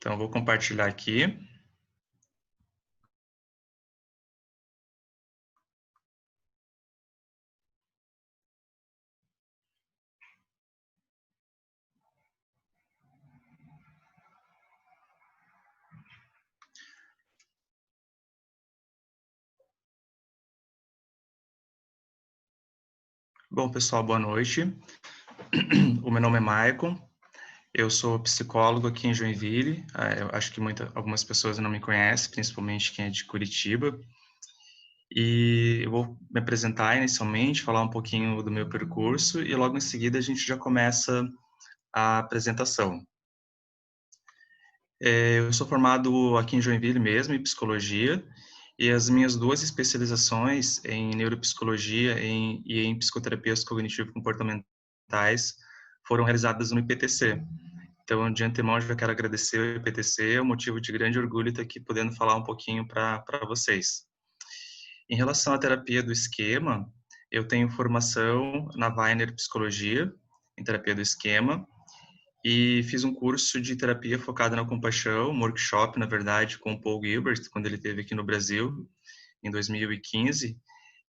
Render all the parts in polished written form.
Então, vou compartilhar aqui. Bom, pessoal, boa noite. O meu nome é Maicon, eu sou psicólogo aqui em Joinville. Eu acho que algumas pessoas não me conhecem, principalmente quem é de Curitiba. E eu vou me apresentar inicialmente, falar um pouquinho do meu percurso e logo em seguida a gente já começa a apresentação. Eu sou formado aqui em Joinville mesmo, em psicologia, e as minhas duas especializações em neuropsicologia e em psicoterapias cognitivo-comportamentais foram realizadas no IPTC. Então, de antemão, já quero agradecer ao IPTC, é um motivo de grande orgulho estar aqui podendo falar um pouquinho para vocês. Em relação à terapia do esquema, eu tenho formação na Weiner Psicologia, em terapia do esquema, e fiz um curso de terapia focada na compaixão, um workshop, na verdade, com o Paul Gilbert, quando ele esteve aqui no Brasil, em 2015,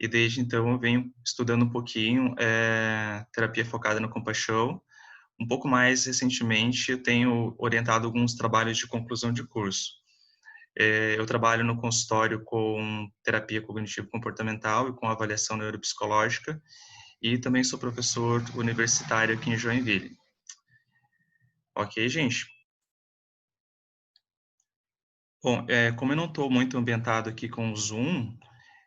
e desde então eu venho estudando um pouquinho terapia focada na compaixão. Um pouco mais recentemente eu tenho orientado alguns trabalhos de conclusão de curso. Eu trabalho no consultório com terapia cognitivo-comportamental e com avaliação neuropsicológica, e também sou professor universitário aqui em Joinville. Ok, gente? Bom, como eu não estou muito ambientado aqui com o Zoom,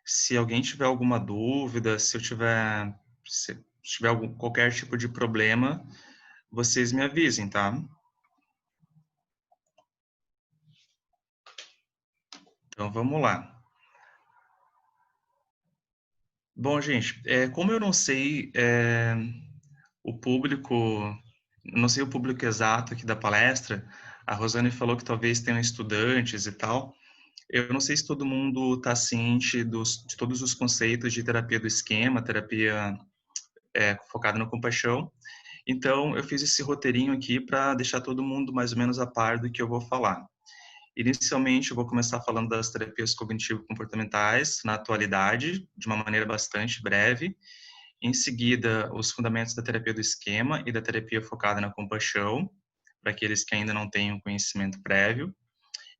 se alguém tiver alguma dúvida, se tiver qualquer tipo de problema, vocês me avisem, tá? Então, vamos lá. Bom, gente, como eu não sei o público, não sei o público exato aqui da palestra, a Rosane falou que talvez tenham estudantes e tal. Eu não sei se todo mundo está ciente de todos os conceitos de terapia do esquema, terapia focada na compaixão. Então, eu fiz esse roteirinho aqui para deixar todo mundo mais ou menos a par do que eu vou falar. Inicialmente, eu vou começar falando das terapias cognitivo-comportamentais na atualidade, de uma maneira bastante breve. Em seguida, os fundamentos da terapia do esquema e da terapia focada na compaixão, para aqueles que ainda não têm um conhecimento prévio.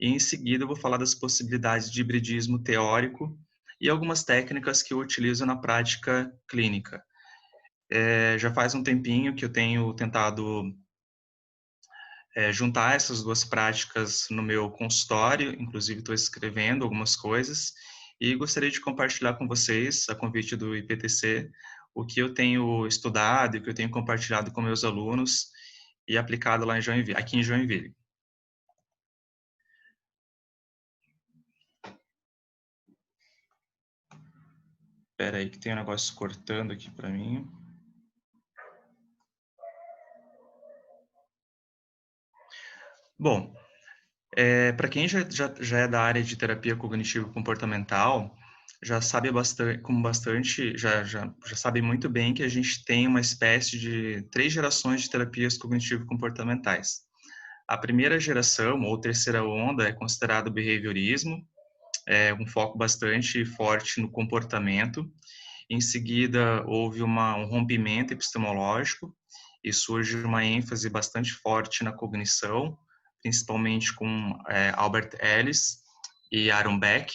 E em seguida, eu vou falar das possibilidades de hibridismo teórico e algumas técnicas que eu utilizo na prática clínica. Já faz um tempinho que eu tenho tentado juntar essas duas práticas no meu consultório, inclusive estou escrevendo algumas coisas, e gostaria de compartilhar com vocês, a convite do IPTC, o que eu tenho estudado e o que eu tenho compartilhado com meus alunos e aplicado lá em Joinville, aqui em Joinville. Espera aí que tem um negócio cortando aqui para mim. Bom, para quem já é da área de terapia cognitivo-comportamental, já sabe já sabe muito bem que a gente tem uma espécie de 3 gerações de terapias cognitivo-comportamentais. A primeira geração, ou terceira onda, é considerado behaviorismo, um foco bastante forte no comportamento. Em seguida, houve um rompimento epistemológico e surge uma ênfase bastante forte na cognição, principalmente com Albert Ellis e Aaron Beck.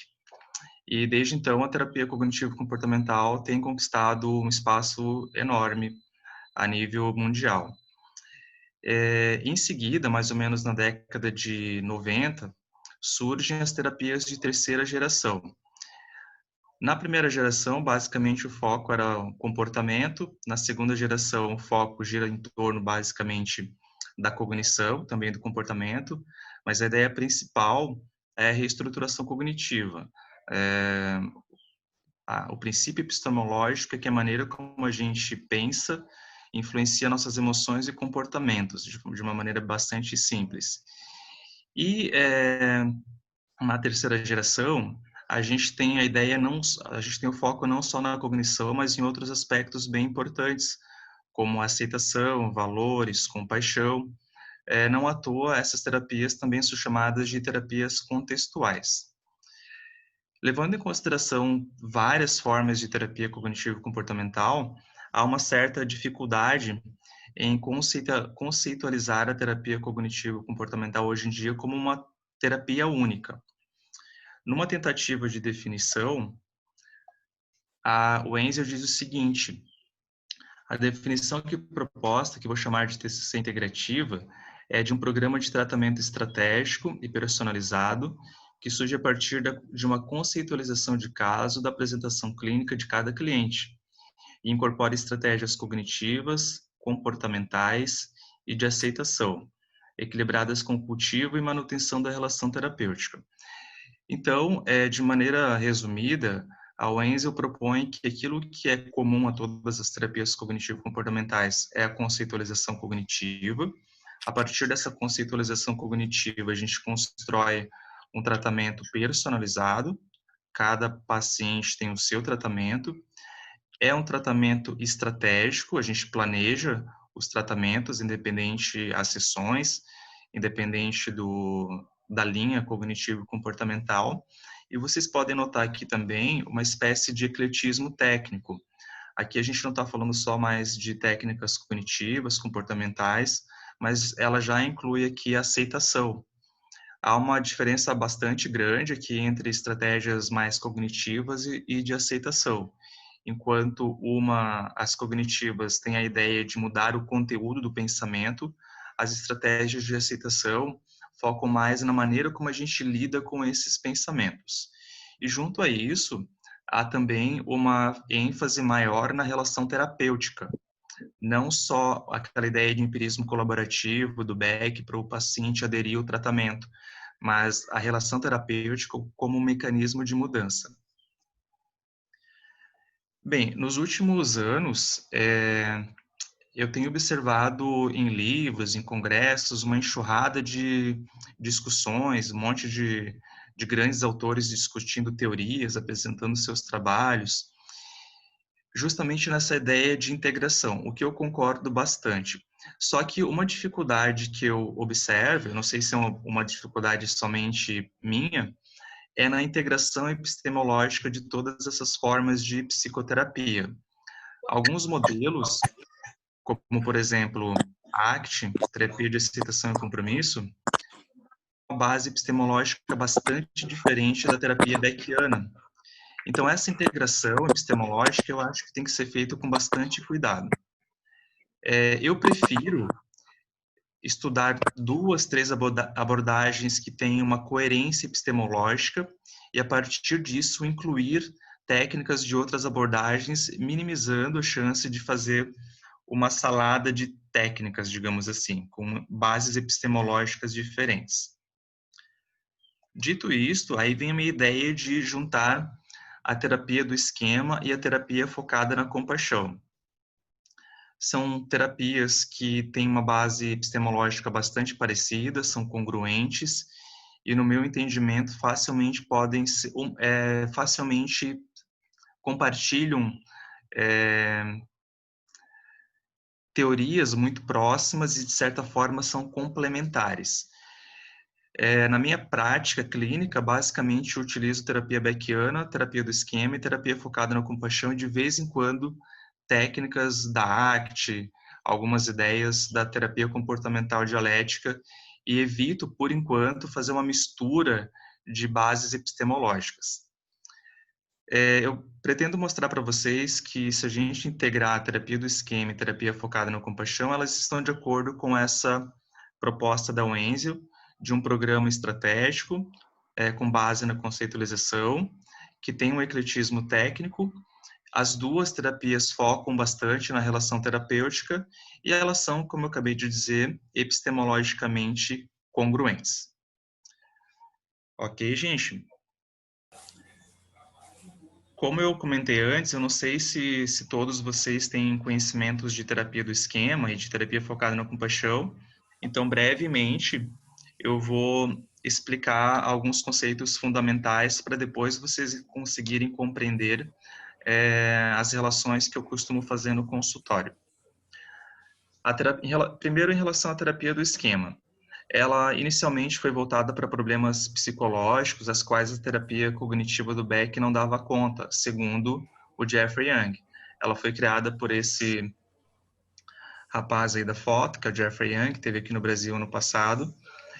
E desde então, a terapia cognitivo-comportamental tem conquistado um espaço enorme a nível mundial. Em seguida, mais ou menos na década de 90, surgem as terapias de terceira geração. Na primeira geração, basicamente o foco era o comportamento. Na segunda geração, o foco gira em torno, basicamente, da cognição, também do comportamento, mas a ideia principal é a reestruturação cognitiva. O princípio epistemológico é que a maneira como a gente pensa influencia nossas emoções e comportamentos, de uma maneira bastante simples. E na terceira geração, a gente tem a gente tem o foco não só na cognição, mas em outros aspectos bem importantes, como aceitação, valores, compaixão. Não à toa, essas terapias também são chamadas de terapias contextuais. Levando em consideração várias formas de terapia cognitivo-comportamental, há uma certa dificuldade em conceitualizar a terapia cognitivo-comportamental hoje em dia como uma terapia única. Numa tentativa de definição, a Wenzel diz o seguinte: a definição aqui proposta, que vou chamar de TCC integrativa, é de um programa de tratamento estratégico e personalizado que surge a partir de uma conceitualização de caso da apresentação clínica de cada cliente e incorpora estratégias cognitivas, comportamentais e de aceitação, equilibradas com o cultivo e manutenção da relação terapêutica. Então, de maneira resumida, a Wenzel propõe que aquilo que é comum a todas as terapias cognitivo-comportamentais é a conceitualização cognitiva. A partir dessa conceitualização cognitiva, a gente constrói um tratamento personalizado, cada paciente tem o seu tratamento. É um tratamento estratégico, a gente planeja os tratamentos, independente as sessões, independente da linha cognitivo-comportamental. E vocês podem notar aqui também uma espécie de ecletismo técnico. Aqui a gente não está falando só mais de técnicas cognitivas, comportamentais, mas ela já inclui aqui a aceitação. Há uma diferença bastante grande aqui entre estratégias mais cognitivas e de aceitação. Enquanto as cognitivas têm a ideia de mudar o conteúdo do pensamento, as estratégias de aceitação focam mais na maneira como a gente lida com esses pensamentos. E junto a isso, há também uma ênfase maior na relação terapêutica. Não só aquela ideia de empirismo colaborativo do Beck para o paciente aderir ao tratamento, mas a relação terapêutica como um mecanismo de mudança. Bem, nos últimos anos, eu tenho observado em livros, em congressos, uma enxurrada de discussões, um monte de grandes autores discutindo teorias, apresentando seus trabalhos, justamente nessa ideia de integração, o que eu concordo bastante. Só que uma dificuldade que eu observo, eu não sei se é uma dificuldade somente minha, é na integração epistemológica de todas essas formas de psicoterapia. Alguns modelos, como por exemplo, ACT, terapia de aceitação e compromisso, uma base epistemológica bastante diferente da terapia beckiana. Então, essa integração epistemológica, eu acho que tem que ser feita com bastante cuidado. Eu prefiro estudar 2, 3 abordagens que tenham uma coerência epistemológica e, a partir disso, incluir técnicas de outras abordagens, minimizando a chance de fazer uma salada de técnicas, digamos assim, com bases epistemológicas diferentes. Dito isto, aí vem a minha ideia de juntar a terapia do esquema e a terapia focada na compaixão. São terapias que têm uma base epistemológica bastante parecida, são congruentes e, no meu entendimento, facilmente compartilham teorias muito próximas e, de certa forma, são complementares. Na minha prática clínica, basicamente, eu utilizo terapia beckiana, terapia do esquema e terapia focada na compaixão, e de vez em quando técnicas da ACT, algumas ideias da terapia comportamental dialética, e evito, por enquanto, fazer uma mistura de bases epistemológicas. Eu pretendo mostrar para vocês que, se a gente integrar a terapia do esquema e a terapia focada na compaixão, elas estão de acordo com essa proposta da Wenzel, de um programa estratégico, com base na conceitualização, que tem um ecletismo técnico. As duas terapias focam bastante na relação terapêutica e elas são, como eu acabei de dizer, epistemologicamente congruentes. Ok, gente? Como eu comentei antes, eu não sei se todos vocês têm conhecimentos de terapia do esquema e de terapia focada na compaixão. Então, brevemente, eu vou explicar alguns conceitos fundamentais para depois vocês conseguirem compreender as relações que eu costumo fazer no consultório. Primeiro, em relação à terapia do esquema. Ela inicialmente foi voltada para problemas psicológicos, as quais a terapia cognitiva do Beck não dava conta, segundo o Jeffrey Young. Ela foi criada por esse rapaz aí da foto, que é o Jeffrey Young, que esteve aqui no Brasil ano passado,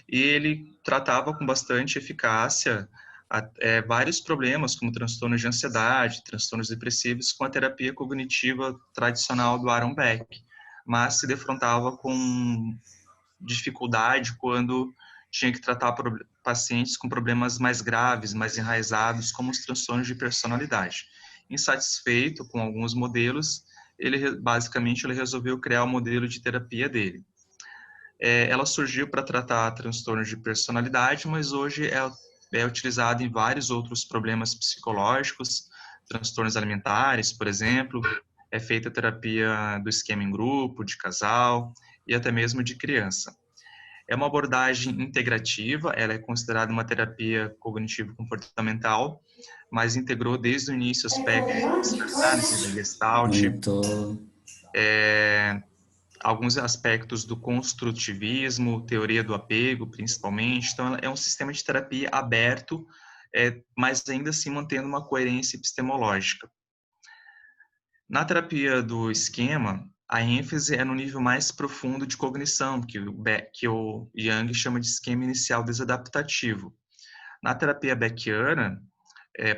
e ele tratava com bastante eficácia vários problemas, como transtornos de ansiedade, transtornos depressivos, com a terapia cognitiva tradicional do Aaron Beck, mas se defrontava com dificuldade quando tinha que tratar pacientes com problemas mais graves, mais enraizados, como os transtornos de personalidade. Insatisfeito com alguns modelos, ele resolveu criar o modelo de terapia dele. Ela surgiu para tratar transtornos de personalidade, mas hoje é utilizada em vários outros problemas psicológicos, transtornos alimentares, por exemplo. É feita terapia do esquema em grupo, de casal e até mesmo de criança. É uma abordagem integrativa, ela é considerada uma terapia cognitivo-comportamental, mas integrou desde o início aspectos da psicanálise, da Gestalt, Muito. alguns aspectos do construtivismo, teoria do apego, principalmente. Então, é um sistema de terapia aberto, mas ainda assim mantendo uma coerência epistemológica. Na terapia do esquema, a ênfase é no nível mais profundo de cognição, que o Young chama de esquema inicial desadaptativo. Na terapia beckiana,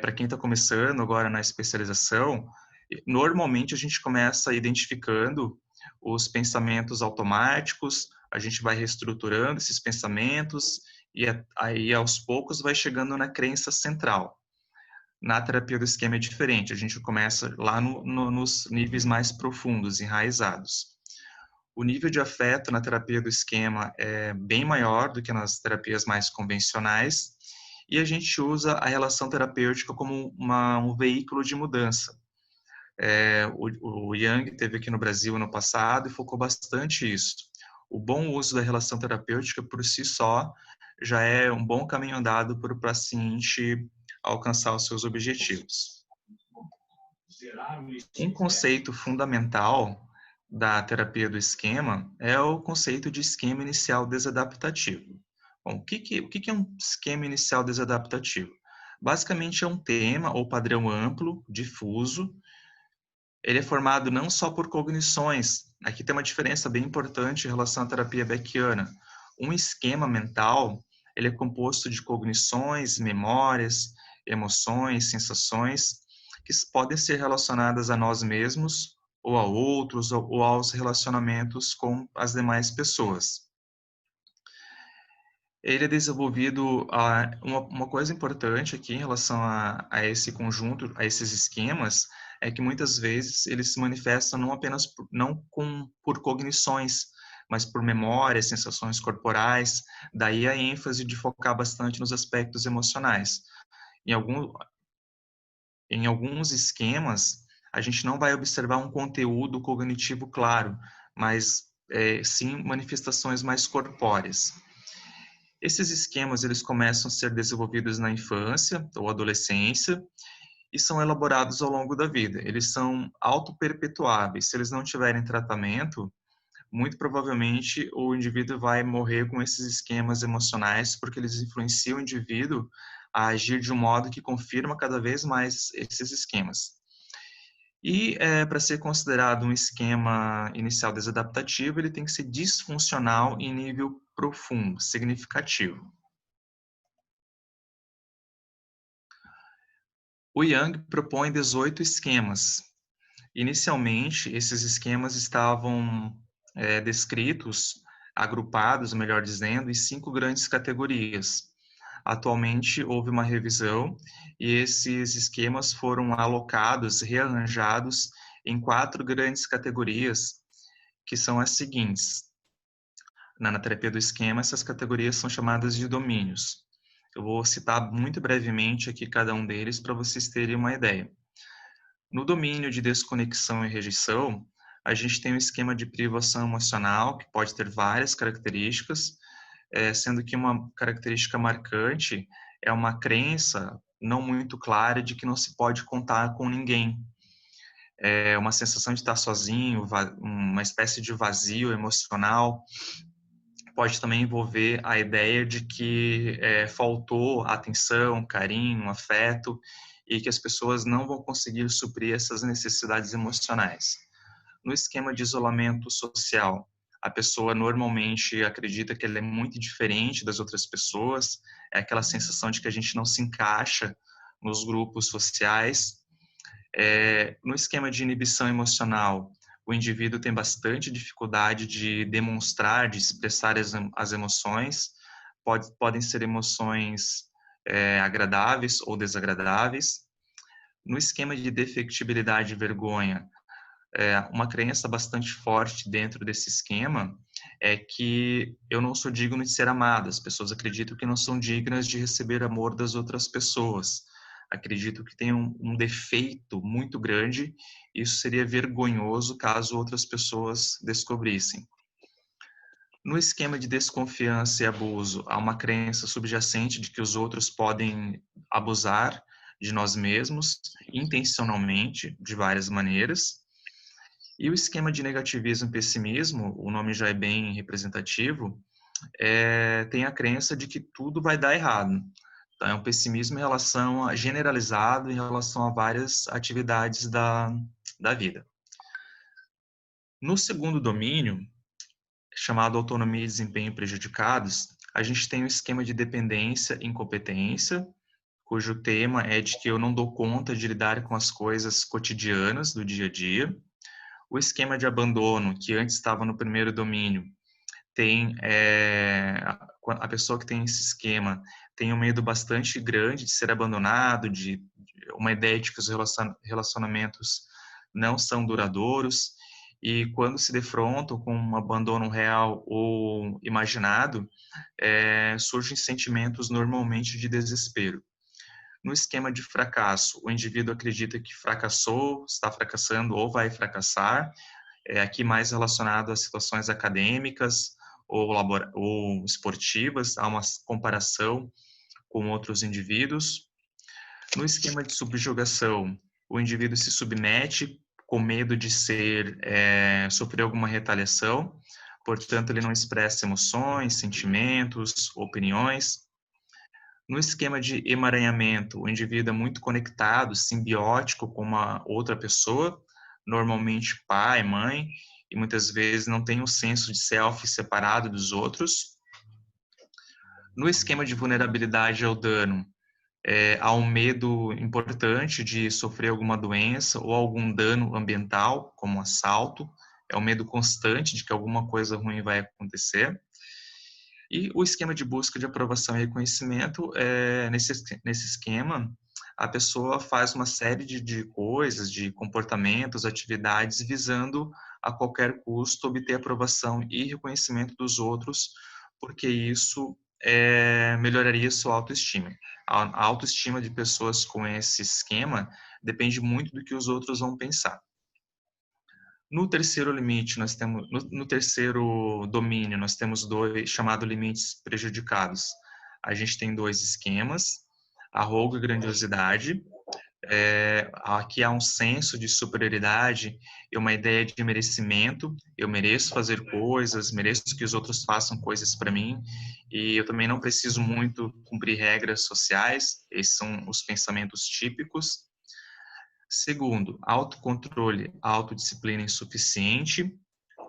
para quem está começando agora na especialização, normalmente a gente começa identificando os pensamentos automáticos, a gente vai reestruturando esses pensamentos e aí aos poucos vai chegando na crença central. Na terapia do esquema é diferente, a gente começa lá nos níveis mais profundos, enraizados. O nível de afeto na terapia do esquema é bem maior do que nas terapias mais convencionais, e a gente usa a relação terapêutica como um veículo de mudança. O Young esteve aqui no Brasil ano passado e focou bastante isso. O bom uso da relação terapêutica por si só já é um bom caminho andado para o paciente alcançar os seus objetivos. Um conceito fundamental da terapia do esquema é o conceito de esquema inicial desadaptativo. Bom, o que é um esquema inicial desadaptativo? Basicamente é um tema ou padrão amplo, difuso. Ele é formado não só por cognições. Aqui tem uma diferença bem importante em relação à terapia beckiana. Um esquema mental, ele é composto de cognições, memórias, emoções, sensações, que podem ser relacionadas a nós mesmos, ou a outros, ou aos relacionamentos com as demais pessoas. Ele é desenvolvido, uma coisa importante aqui em relação a esse conjunto, a esses esquemas, é que muitas vezes eles se manifestam não apenas por cognições, mas por memórias, sensações corporais, daí a ênfase de focar bastante nos aspectos emocionais. Em, algum, em alguns esquemas, a gente não vai observar um conteúdo cognitivo claro, mas sim manifestações mais corpóreas. Esses esquemas eles começam a ser desenvolvidos na infância ou adolescência e são elaborados ao longo da vida. Eles são autoperpetuáveis. Se eles não tiverem tratamento, muito provavelmente o indivíduo vai morrer com esses esquemas emocionais porque eles influenciam o indivíduo a agir de um modo que confirma cada vez mais esses esquemas. E para ser considerado um esquema inicial desadaptativo, ele tem que ser disfuncional em nível profundo, significativo. O Young propõe 18 esquemas. Inicialmente, esses esquemas estavam descritos, agrupados, melhor dizendo, em 5 grandes categorias. Atualmente, houve uma revisão e esses esquemas foram alocados, rearranjados em 4 grandes categorias, que são as seguintes. Na terapia do esquema, essas categorias são chamadas de domínios. Eu vou citar muito brevemente aqui cada um deles para vocês terem uma ideia. No domínio de desconexão e rejeição, a gente tem um esquema de privação emocional, que pode ter várias características, sendo que uma característica marcante é uma crença não muito clara de que não se pode contar com ninguém. uma sensação de estar sozinho, uma espécie de vazio emocional. Pode também envolver a ideia de que faltou atenção, carinho, afeto, e que as pessoas não vão conseguir suprir essas necessidades emocionais. No esquema de isolamento social, a pessoa normalmente acredita que ela é muito diferente das outras pessoas, é aquela sensação de que a gente não se encaixa nos grupos sociais. No esquema de inibição emocional, o indivíduo tem bastante dificuldade de demonstrar, de expressar as emoções. Podem ser emoções agradáveis ou desagradáveis. No esquema de defectibilidade e vergonha, uma crença bastante forte dentro desse esquema é que eu não sou digno de ser amado. As pessoas acreditam que não são dignas de receber amor das outras pessoas. Acredito que tem um defeito muito grande. Isso seria vergonhoso caso outras pessoas descobrissem. No esquema de desconfiança e abuso, há uma crença subjacente de que os outros podem abusar de nós mesmos intencionalmente, de várias maneiras. E o esquema de negativismo e pessimismo, o nome já é bem representativo, tem a crença de que tudo vai dar errado. Então, é um pessimismo em relação generalizado em relação a várias atividades da vida. No segundo domínio, chamado autonomia e desempenho prejudicados, a gente tem o esquema de dependência e incompetência, cujo tema é de que eu não dou conta de lidar com as coisas cotidianas do dia a dia. O esquema de abandono, que antes estava no primeiro domínio, tem a pessoa que tem esse esquema tem um medo bastante grande de ser abandonado, de uma ideia de que os relacionamentos não são duradouros, e quando se defrontam com um abandono real ou imaginado, surgem sentimentos normalmente de desespero. No esquema de fracasso, o indivíduo acredita que fracassou, está fracassando ou vai fracassar, aqui mais relacionado a situações acadêmicas ou esportivas, há uma comparação com outros indivíduos. No esquema de subjugação, o indivíduo se submete com medo de sofrer alguma retaliação, portanto ele não expressa emoções, sentimentos, opiniões. No esquema de emaranhamento, o indivíduo é muito conectado, simbiótico com uma outra pessoa, normalmente pai, mãe, e muitas vezes não tem um senso de self separado dos outros. No esquema de vulnerabilidade ao dano, há um medo importante de sofrer alguma doença ou algum dano ambiental, como um assalto. É um medo constante de que alguma coisa ruim vai acontecer. E o esquema de busca de aprovação e reconhecimento, nesse esquema, a pessoa faz uma série de coisas, de comportamentos, atividades, visando a qualquer custo obter aprovação e reconhecimento dos outros, porque isso melhoraria sua autoestima. A autoestima de pessoas com esse esquema depende muito do que os outros vão pensar. No terceiro limite, no terceiro domínio, nós temos dois chamados limites prejudicados. A gente tem dois esquemas, arrogo e grandiosidade. Aqui há um senso de superioridade e uma ideia de merecimento. Eu mereço fazer coisas, mereço que os outros façam coisas para mim, e eu também não preciso muito cumprir regras sociais. Esses são os pensamentos típicos. Segundo, autocontrole, autodisciplina insuficiente.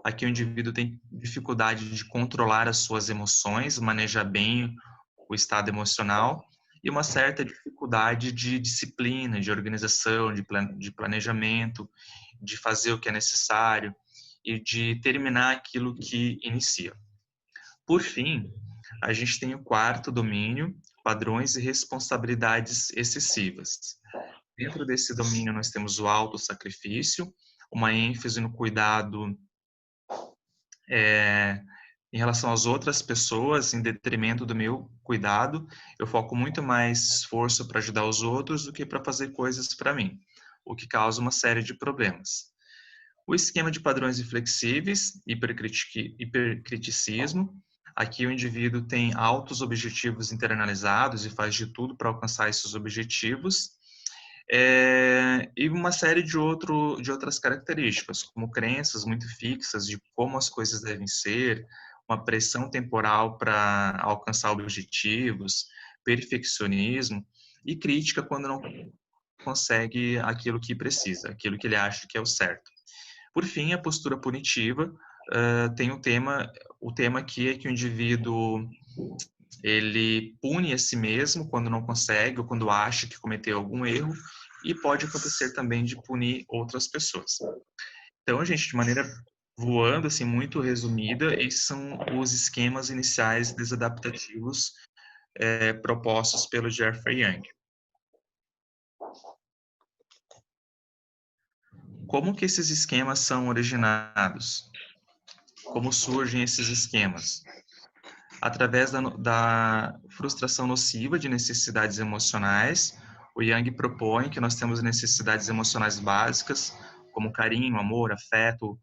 Aqui o indivíduo tem dificuldade de controlar as suas emoções, manejar bem o estado emocional e uma certa dificuldade de disciplina, de organização, de planejamento, de fazer o que é necessário e de terminar aquilo que inicia. Por fim, a gente tem o quarto domínio, padrões e responsabilidades excessivas. Dentro desse domínio, nós temos o autossacrifício, uma ênfase no cuidado em relação às outras pessoas, em detrimento do meu cuidado. Eu foco muito mais esforço para ajudar os outros do que para fazer coisas para mim, o que causa uma série de problemas. O esquema de padrões inflexíveis, hipercriticismo. Aqui o indivíduo tem altos objetivos internalizados e faz de tudo para alcançar esses objetivos. E uma série de outras características, como crenças muito fixas de como as coisas devem ser, uma pressão temporal para alcançar objetivos, perfeccionismo e crítica quando não consegue aquilo que precisa, aquilo que ele acha que é o certo. Por fim, a postura punitiva tem o tema aqui é que o indivíduo ele pune a si mesmo quando não consegue ou quando acha que cometeu algum erro, e pode acontecer também de punir outras pessoas. Então, gente, de maneira voando, assim, muito resumida, esses são os esquemas iniciais desadaptativos propostos pelo Jeffrey Young. Como que esses esquemas são originados? Como surgem esses esquemas? Através da frustração nociva de necessidades emocionais, o Young propõe que nós temos necessidades emocionais básicas, como carinho, amor, afeto,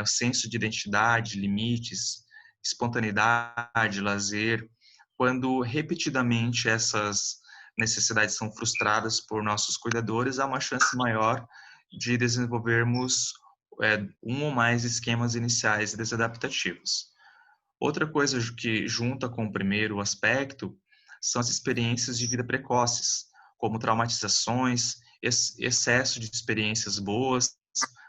o senso de identidade, limites, espontaneidade, lazer. Quando repetidamente essas necessidades são frustradas por nossos cuidadores, há uma chance maior de desenvolvermos um ou mais esquemas iniciais desadaptativos. Outra coisa que junta com o primeiro aspecto são as experiências de vida precoces, como traumatizações, excesso de experiências boas,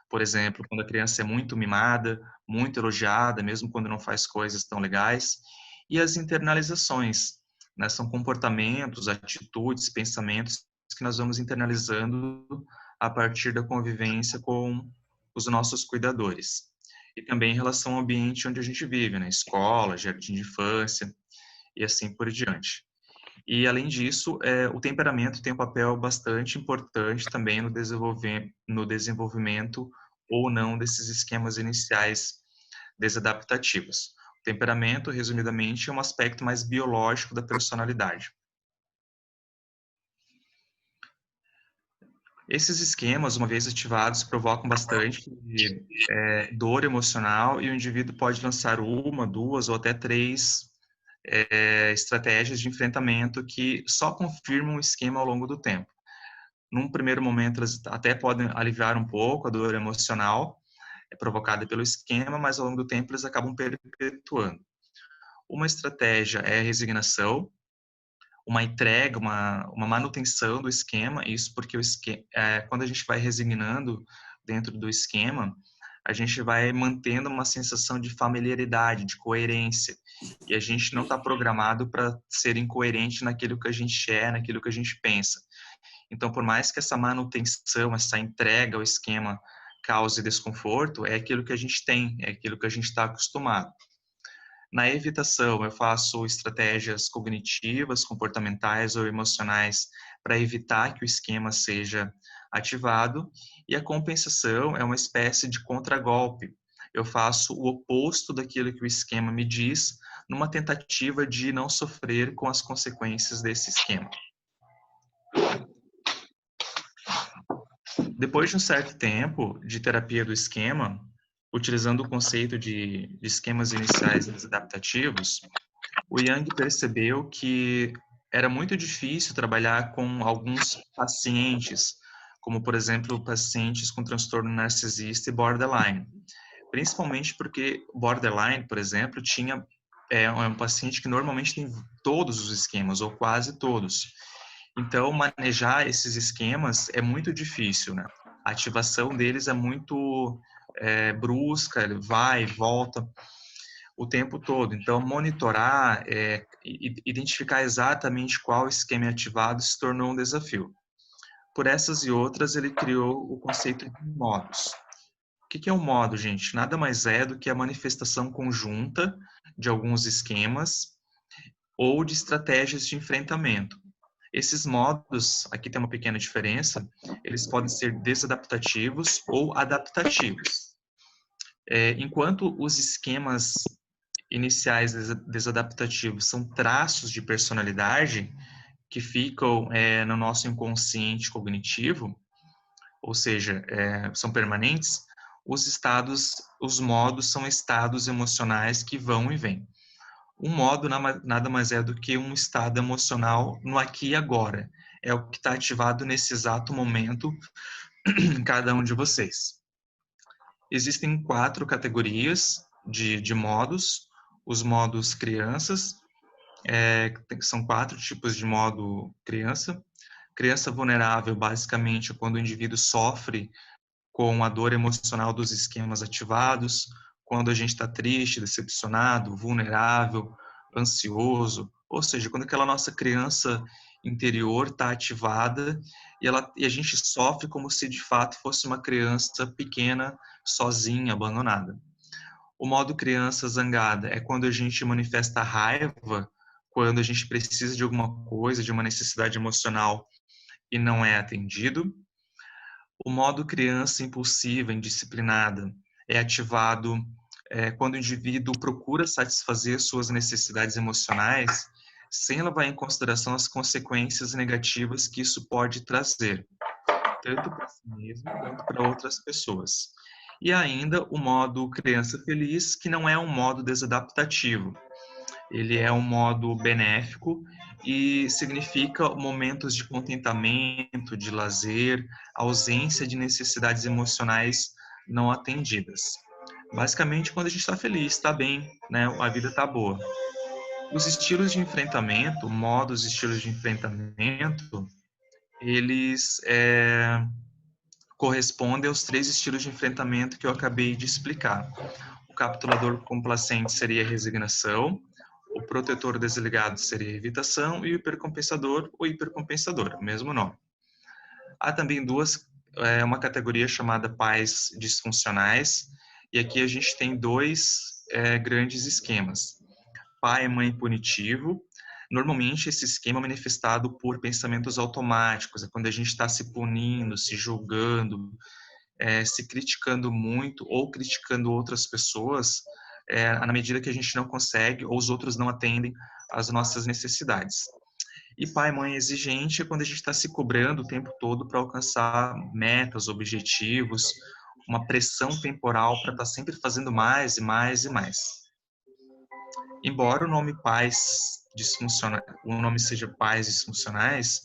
por exemplo, quando a criança é muito mimada, muito elogiada, mesmo quando não faz coisas tão legais, e as internalizações, né? São comportamentos, atitudes, pensamentos que nós vamos internalizando a partir da convivência com os nossos cuidadores. E também em relação ao ambiente onde a gente vive, né? Escola, jardim de infância e assim por diante. E, além disso, o temperamento tem um papel bastante importante também no desenvolvimento ou não desses esquemas iniciais desadaptativos. O temperamento, resumidamente, é um aspecto mais biológico da personalidade. Esses esquemas, uma vez ativados, provocam bastante dor emocional e o indivíduo pode lançar uma, duas ou até três estratégias de enfrentamento que só confirmam o esquema ao longo do tempo. Num primeiro momento, elas até podem aliviar um pouco a dor emocional provocada pelo esquema, mas ao longo do tempo eles acabam perpetuando. Uma estratégia é a resignação, uma entrega, uma manutenção do esquema, isso porque quando a gente vai resignando dentro do esquema, a gente vai mantendo uma sensação de familiaridade, de coerência, e a gente não está programado para ser incoerente naquilo que a gente é, naquilo que a gente pensa. Então, por mais que essa manutenção, essa entrega ao esquema cause desconforto, é aquilo que a gente tem, é aquilo que a gente está acostumado. Na evitação, eu faço estratégias cognitivas, comportamentais ou emocionais para evitar que o esquema seja ativado. E a compensação é uma espécie de contragolpe. Eu faço o oposto daquilo que o esquema me diz, numa tentativa de não sofrer com as consequências desse esquema. Depois de um certo tempo de terapia do esquema, utilizando o conceito de esquemas iniciais desadaptativos, o Young percebeu que era muito difícil trabalhar com alguns pacientes, como, por exemplo, pacientes com transtorno narcisista e borderline. Principalmente porque borderline, por exemplo, é um paciente que normalmente tem todos os esquemas, ou quase todos. Então, manejar esses esquemas é muito difícil, né? A ativação deles é muito brusca, ele vai e volta o tempo todo. Então, monitorar, identificar exatamente qual esquema é ativado se tornou um desafio. Por essas e outras, ele criou o conceito de modos. O que é um modo, gente? Nada mais é do que a manifestação conjunta de alguns esquemas ou de estratégias de enfrentamento. Esses modos, aqui tem uma pequena diferença, eles podem ser desadaptativos ou adaptativos. Enquanto os esquemas iniciais desadaptativos são traços de personalidade que ficam no nosso inconsciente cognitivo, ou seja, são permanentes, os modos são estados emocionais que vão e vêm. Um modo nada mais é do que um estado emocional no aqui e agora. é o que está ativado nesse exato momento em cada um de vocês. Existem 4 categorias de modos. Os modos crianças, são 4 tipos de modo criança. Criança vulnerável, basicamente, é quando o indivíduo sofre com a dor emocional dos esquemas ativados, quando a gente está triste, decepcionado, vulnerável, ansioso, ou seja, quando aquela nossa criança interior está ativada e a gente sofre como se de fato fosse uma criança pequena, sozinha, abandonada. O modo criança zangada é quando a gente manifesta raiva, quando a gente precisa de alguma coisa, de uma necessidade emocional e não é atendido. O modo criança impulsiva, indisciplinada, é ativado quando o indivíduo procura satisfazer suas necessidades emocionais sem levar em consideração as consequências negativas que isso pode trazer, tanto para si mesmo quanto para outras pessoas. E ainda o modo criança feliz, que não é um modo desadaptativo. Ele é um modo benéfico e significa momentos de contentamento, de lazer, ausência de necessidades emocionais não atendidas. Basicamente, quando a gente está feliz, está bem, né? A vida está boa. Os estilos de enfrentamento, modos e estilos de enfrentamento, eles correspondem aos 3 estilos de enfrentamento que eu acabei de explicar. O capitulador complacente seria a resignação, o protetor desligado seria a evitação e o hipercompensador, o hipercompensador, mesmo nome. Há também uma categoria chamada pais disfuncionais, e aqui a gente tem 2 grandes esquemas. Pai e mãe punitivo. Normalmente esse esquema é manifestado por pensamentos automáticos, é quando a gente está se punindo, se julgando, se criticando muito ou criticando outras pessoas, na medida que a gente não consegue ou os outros não atendem às nossas necessidades. E pai e mãe exigente é quando a gente está se cobrando o tempo todo para alcançar metas, objetivos, uma pressão temporal para estar sempre fazendo mais e mais e mais. Embora o nome o nome seja pais disfuncionais,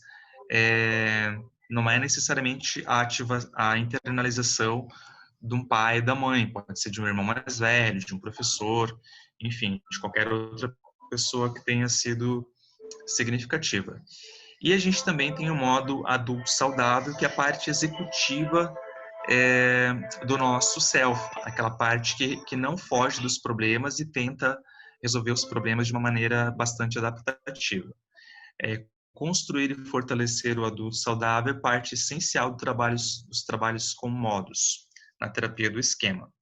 não é necessariamente a internalização de um pai e da mãe, pode ser de um irmão mais velho, de um professor, enfim, de qualquer outra pessoa que tenha sido significativa. E a gente também tem o modo adulto saudável, que é a parte executiva do nosso self, aquela parte que não foge dos problemas e tenta resolver os problemas de uma maneira bastante adaptativa. Construir e fortalecer o adulto saudável é parte essencial dos trabalhos com modos na terapia do esquema.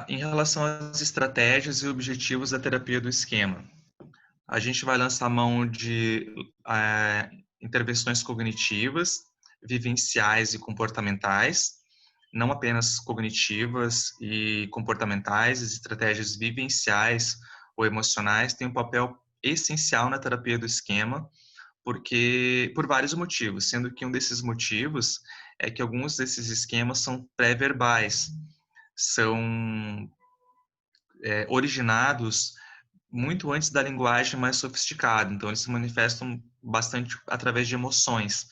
Em relação às estratégias e objetivos da terapia do esquema, a gente vai lançar mão de intervenções cognitivas, vivenciais e comportamentais, não apenas cognitivas e comportamentais, as estratégias vivenciais ou emocionais têm um papel essencial na terapia do esquema, porque por vários motivos, sendo que um desses motivos é que alguns desses esquemas são pré-verbais, são originados muito antes da linguagem mais sofisticada, então eles se manifestam bastante através de emoções.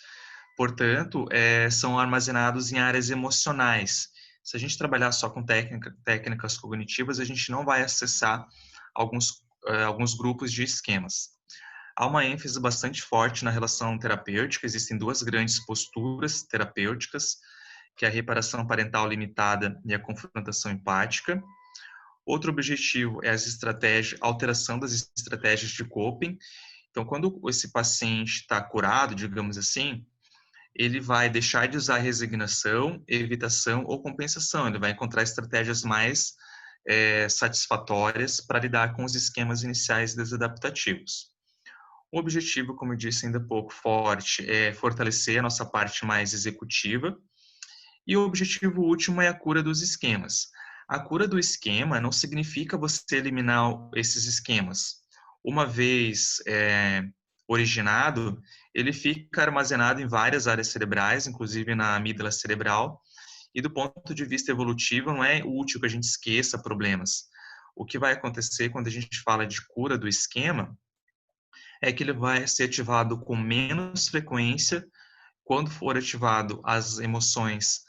Portanto, são armazenados em áreas emocionais. Se a gente trabalhar só com técnicas cognitivas, a gente não vai acessar alguns grupos de esquemas. Há uma ênfase bastante forte na relação terapêutica, existem 2 grandes posturas terapêuticas, que é a reparação parental limitada e a confrontação empática. Outro objetivo é a alteração das estratégias de coping. Então, quando esse paciente está curado, digamos assim, ele vai deixar de usar resignação, evitação ou compensação. Ele vai encontrar estratégias mais satisfatórias para lidar com os esquemas iniciais desadaptativos. O objetivo, como eu disse ainda há pouco, forte, é fortalecer a nossa parte mais executiva. E o objetivo último é a cura dos esquemas. A cura do esquema não significa você eliminar esses esquemas. Uma vez originado, ele fica armazenado em várias áreas cerebrais, inclusive na amígdala cerebral, E do ponto de vista evolutivo, não é útil que a gente esqueça problemas. O que vai acontecer quando a gente fala de cura do esquema é que ele vai ser ativado com menos frequência. Quando for ativado, as emoções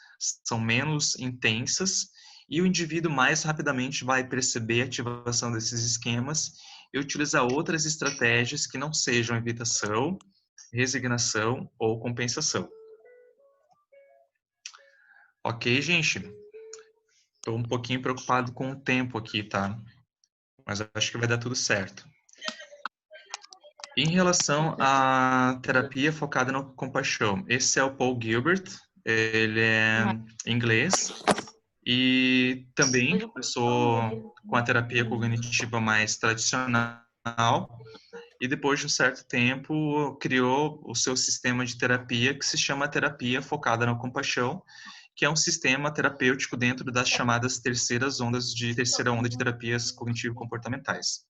são menos intensas e o indivíduo mais rapidamente vai perceber a ativação desses esquemas e utilizar outras estratégias que não sejam evitação, resignação ou compensação. Ok, gente? Estou um pouquinho preocupado com o tempo aqui, tá? Mas acho que vai dar tudo certo. Em relação à terapia focada na compaixão, esse é o Paul Gilbert, ele é inglês e também começou com a terapia cognitiva mais tradicional e depois de um certo tempo criou o seu sistema de terapia que se chama terapia focada na compaixão, que é um sistema terapêutico dentro das chamadas terceira onda de terapias cognitivo-comportamentais.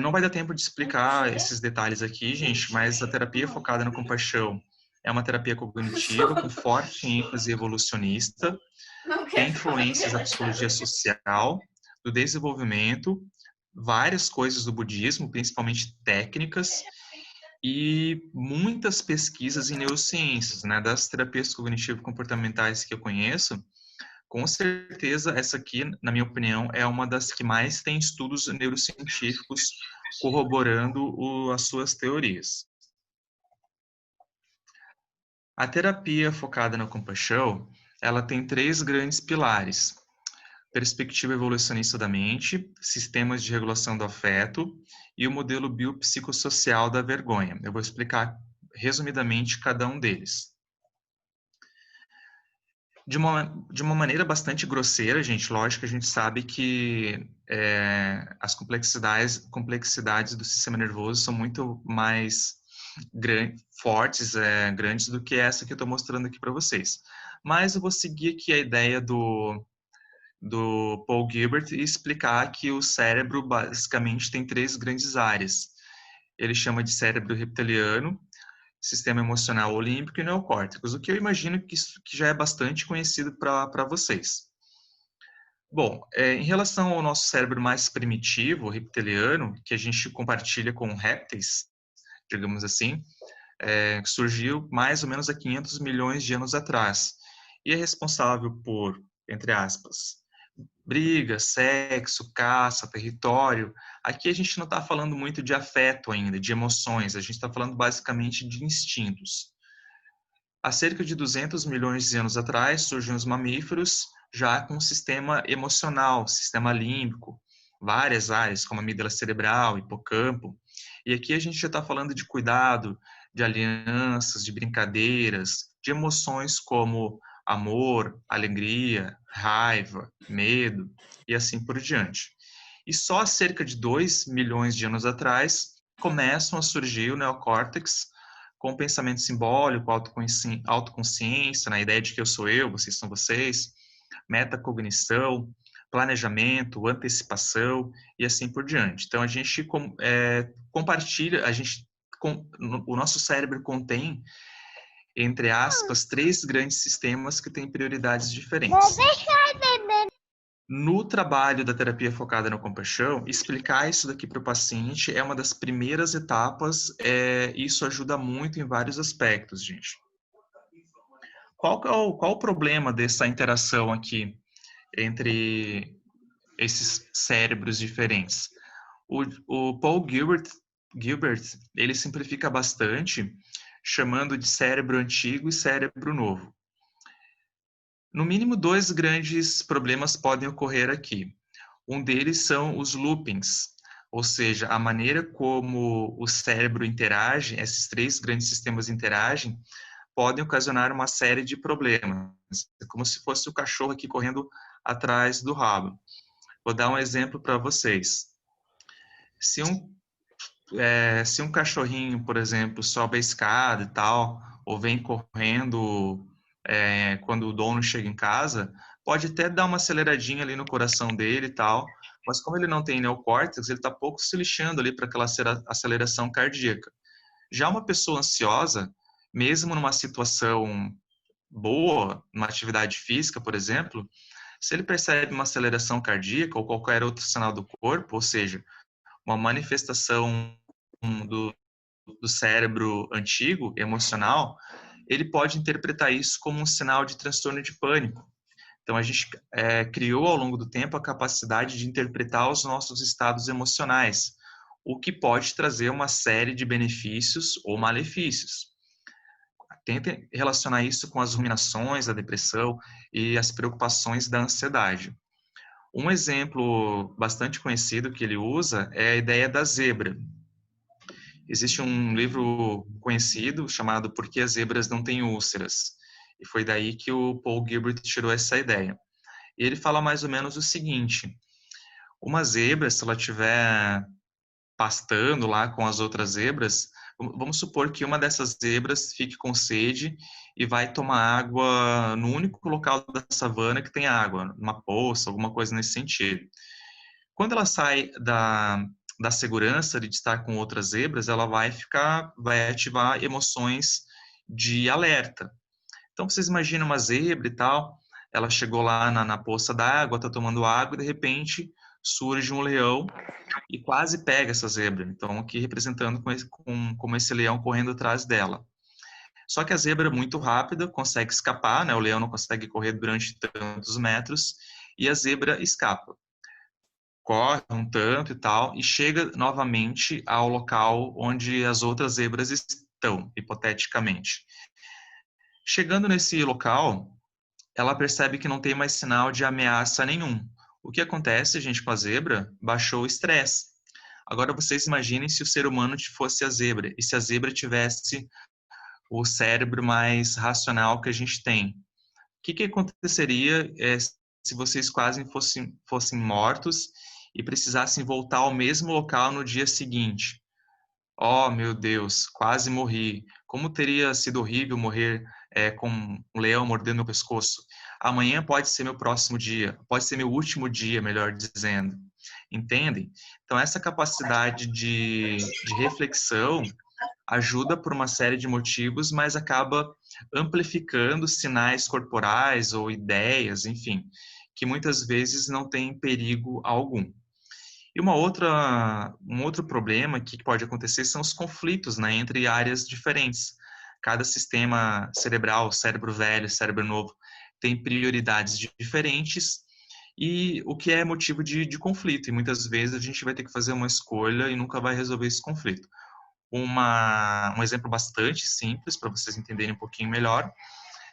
Não vai dar tempo de explicar esses detalhes aqui, gente, mas a terapia focada na compaixão é uma terapia cognitiva com forte ênfase evolucionista, tem influências da psicologia social, do desenvolvimento, várias coisas do budismo, principalmente técnicas, e muitas pesquisas em neurociências, né? Das terapias cognitivo-comportamentais que eu conheço, com certeza essa aqui, na minha opinião, é uma das que mais tem estudos neurocientíficos corroborando as suas teorias. A terapia focada na compaixão, ela tem 3 grandes pilares: perspectiva evolucionista da mente, sistemas de regulação do afeto e o modelo biopsicossocial da vergonha. Eu vou explicar resumidamente cada um deles. De uma maneira bastante grosseira, gente, lógico que a gente sabe que as complexidades do sistema nervoso são muito mais fortes, grandes do que essa que eu estou mostrando aqui para vocês. Mas eu vou seguir aqui a ideia do Paul Gilbert e explicar que o cérebro basicamente tem 3 grandes áreas. Ele chama de cérebro reptiliano, sistema emocional olímpico e neocórtex, o que eu imagino que já é bastante conhecido para vocês. Bom, em relação ao nosso cérebro mais primitivo, reptiliano, que a gente compartilha com répteis, digamos assim, surgiu mais ou menos há 500 milhões de anos atrás e é responsável por, entre aspas, briga, sexo, caça, território. Aqui a gente não está falando muito de afeto ainda, de emoções, a gente está falando basicamente de instintos. Há cerca de 200 milhões de anos atrás surgiram os mamíferos, já com um sistema emocional, sistema límbico, várias áreas, como amígdala cerebral, hipocampo. E aqui a gente já está falando de cuidado, de alianças, de brincadeiras, de emoções como amor, alegria, raiva, medo e assim por diante. E só há cerca de 2 milhões de anos atrás começam a surgir o neocórtex com pensamento simbólico, autoconsciência, na ideia de que eu sou eu, vocês são vocês, metacognição, planejamento, antecipação e assim por diante. Então a gente compartilha, o nosso cérebro contém, entre aspas, 3 grandes sistemas que têm prioridades diferentes. No trabalho da terapia focada na compaixão, explicar isso daqui para o paciente é uma das primeiras etapas, isso ajuda muito em vários aspectos, gente. Qual o problema dessa interação aqui entre esses cérebros diferentes? O Paul Gilbert, ele simplifica bastante, chamando de cérebro antigo e cérebro novo. No mínimo 2 grandes problemas podem ocorrer aqui. Um deles são os loopings, ou seja, a maneira como o cérebro interage, esses 3 grandes sistemas interagem, podem ocasionar uma série de problemas. É como se fosse o cachorro aqui correndo atrás do rabo. Vou dar um exemplo para vocês. Se um cachorrinho, por exemplo, sobe a escada e tal, ou vem correndo quando o dono chega em casa, pode até dar uma aceleradinha ali no coração dele e tal, mas como ele não tem neocórtex, ele está pouco se lixando ali para aquela aceleração cardíaca. Já uma pessoa ansiosa, mesmo numa situação boa, uma atividade física, por exemplo, se ele percebe uma aceleração cardíaca ou qualquer outro sinal do corpo, ou seja, uma manifestação do, do cérebro antigo, emocional, ele pode interpretar isso como um sinal de transtorno de pânico. Então, a gente criou ao longo do tempo a capacidade de interpretar os nossos estados emocionais, o que pode trazer uma série de benefícios ou malefícios. Tente relacionar isso com as ruminações, a depressão e as preocupações da ansiedade. Um exemplo bastante conhecido que ele usa é a ideia da zebra. Existe um livro conhecido chamado Por que as Zebras Não Têm Úlceras? E foi daí que o Paul Gilbert tirou essa ideia. E ele fala mais ou menos o seguinte: uma zebra, se ela estiver pastando lá com as outras zebras, vamos supor que uma dessas zebras fique com sede e vai tomar água no único local da savana que tem água, numa poça, alguma coisa nesse sentido. Quando ela sai da segurança de estar com outras zebras, ela vai ativar emoções de alerta. Então, vocês imaginam uma zebra e tal, ela chegou lá na poça d'água, está tomando água, e de repente surge um leão e quase pega essa zebra. Então, aqui representando como esse leão correndo atrás dela. Só que a zebra é muito rápida, consegue escapar, né? O leão não consegue correr durante tantos metros, e a zebra escapa. Corre um tanto e tal, e chega novamente ao local onde as outras zebras estão, hipoteticamente. Chegando nesse local, ela percebe que não tem mais sinal de ameaça nenhum. O que acontece, gente, com a zebra? Baixou o estresse. Agora vocês imaginem se o ser humano fosse a zebra, e se a zebra tivesse o cérebro mais racional que a gente tem. O que aconteceria se vocês quase fossem mortos e precisassem voltar ao mesmo local no dia seguinte? Oh, meu Deus, quase morri. Como teria sido horrível morrer com um leão mordendo meu pescoço. Amanhã pode ser meu próximo dia, pode ser meu último dia, melhor dizendo. Entendem? Então, essa capacidade de reflexão ajuda por uma série de motivos, mas acaba amplificando sinais corporais ou ideias, enfim, que muitas vezes não têm perigo algum. E um outro problema que pode acontecer são os conflitos, né, entre áreas diferentes. Cada sistema cerebral, cérebro velho, cérebro novo, tem prioridades diferentes e o que é motivo de conflito. E muitas vezes a gente vai ter que fazer uma escolha e nunca vai resolver esse conflito. Um exemplo bastante simples, para vocês entenderem um pouquinho melhor,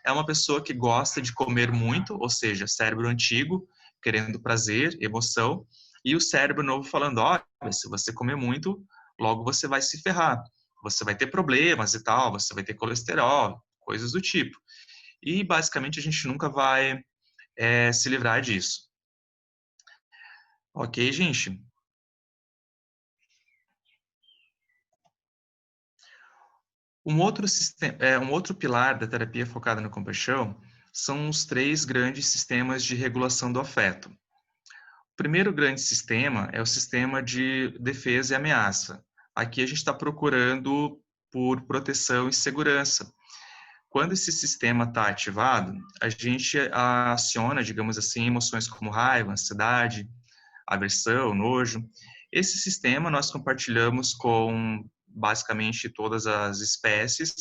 é uma pessoa que gosta de comer muito, ou seja, cérebro antigo, querendo prazer, emoção, e o cérebro novo falando: olha, se você comer muito, logo você vai se ferrar, você vai ter problemas e tal, você vai ter colesterol, coisas do tipo. E basicamente a gente nunca vai se livrar disso. Ok, gente? Um outro pilar da terapia focada na compaixão são os três grandes sistemas de regulação do afeto. O primeiro grande sistema é o sistema de defesa e ameaça. Aqui a gente está procurando por proteção e segurança. Quando esse sistema está ativado, a gente aciona, digamos assim, emoções como raiva, ansiedade, aversão, nojo. Esse sistema nós compartilhamos com basicamente todas as espécies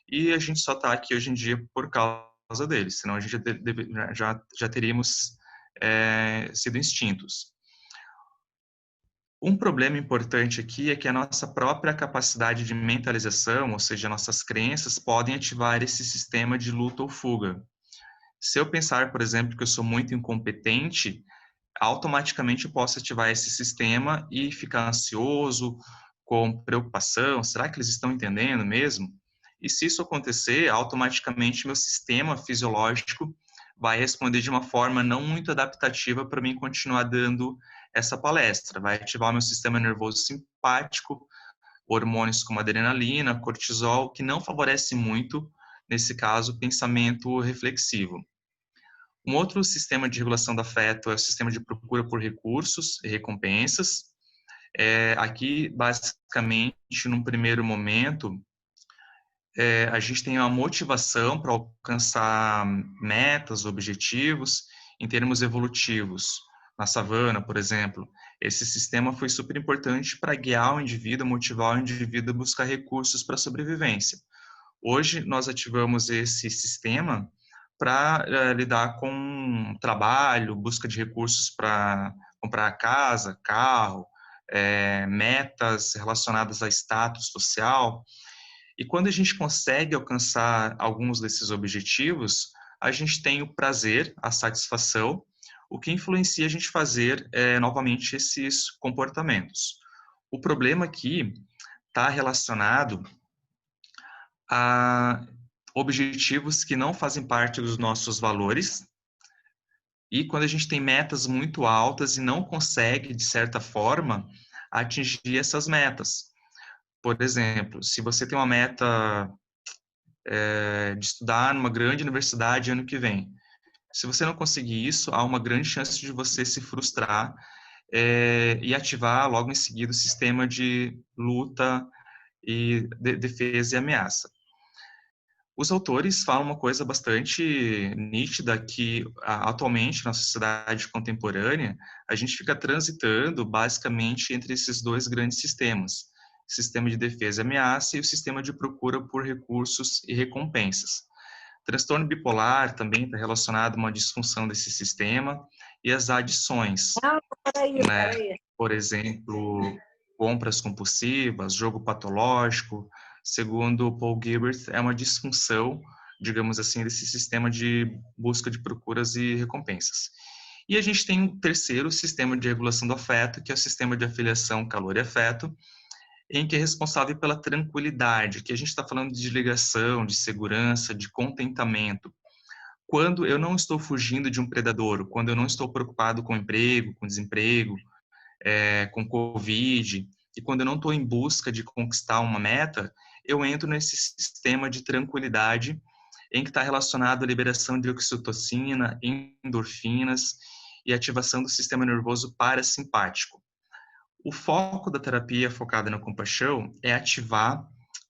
e a gente só está aqui hoje em dia por causa deles, senão a gente já teríamos sido extintos. Um problema importante aqui é que a nossa própria capacidade de mentalização, ou seja, nossas crenças, podem ativar esse sistema de luta ou fuga. Se eu pensar, por exemplo, que eu sou muito incompetente, automaticamente eu posso ativar esse sistema e ficar ansioso, com preocupação, será que eles estão entendendo mesmo? E se isso acontecer, automaticamente meu sistema fisiológico vai responder de uma forma não muito adaptativa para mim continuar dando essa palestra. Vai ativar meu sistema nervoso simpático, hormônios como adrenalina, cortisol, que não favorece muito, nesse caso, o pensamento reflexivo. Um outro sistema de regulação do afeto é o sistema de procura por recursos e recompensas. Aqui, basicamente, num primeiro momento, a gente tem uma motivação para alcançar metas, objetivos em termos evolutivos. Na savana, por exemplo, esse sistema foi super importante para guiar o indivíduo, motivar o indivíduo a buscar recursos para a sobrevivência. Hoje, nós ativamos esse sistema para lidar com trabalho, busca de recursos para comprar casa, carro, metas relacionadas a status social. E quando a gente consegue alcançar alguns desses objetivos, a gente tem o prazer, a satisfação, o que influencia a gente fazer novamente esses comportamentos. O problema aqui está relacionado a objetivos que não fazem parte dos nossos valores e quando a gente tem metas muito altas e não consegue, de certa forma, atingir essas metas. Por exemplo, se você tem uma meta de estudar numa grande universidade ano que vem, se você não conseguir isso, há uma grande chance de você se frustrar e ativar logo em seguida o sistema de luta e defesa e ameaça. Os autores falam uma coisa bastante nítida que atualmente na sociedade contemporânea a gente fica transitando basicamente entre esses dois grandes sistemas, o sistema de defesa e ameaça e o sistema de procura por recursos e recompensas. Transtorno bipolar também está relacionado a uma disfunção desse sistema e as adições, Não, peraí, né? peraí. Por exemplo, compras compulsivas, jogo patológico. Segundo Paul Gilbert, é uma disfunção, digamos assim, desse sistema de busca de procuras e recompensas. E a gente tem um terceiro sistema de regulação do afeto, que é o sistema de afiliação calor e afeto, em que é responsável pela tranquilidade, que a gente está falando de ligação, de segurança, de contentamento. Quando eu não estou fugindo de um predador, quando eu não estou preocupado com emprego, com desemprego, com Covid, e quando eu não estou em busca de conquistar uma meta, eu entro nesse sistema de tranquilidade em que está relacionado à liberação de oxitocina, endorfinas e ativação do sistema nervoso parasimpático. O foco da terapia focada na compaixão é ativar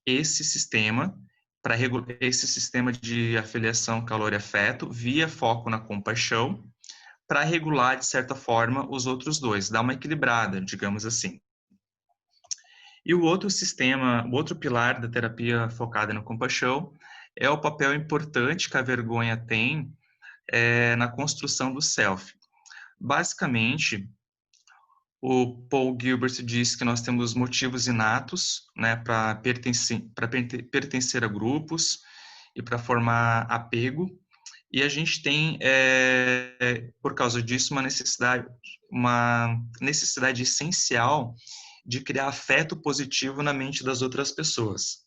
esse sistema para regular esse sistema de afiliação calor e afeto via foco na compaixão para regular de certa forma os outros dois, dar uma equilibrada, digamos assim. E o outro sistema, o outro pilar da terapia focada na compaixão é o papel importante que a vergonha tem na construção do self. Basicamente, o Paul Gilbert diz que nós temos motivos inatos, né, para pertencer a grupos e para formar apego, e a gente tem, por causa disso, uma necessidade essencial de criar afeto positivo na mente das outras pessoas.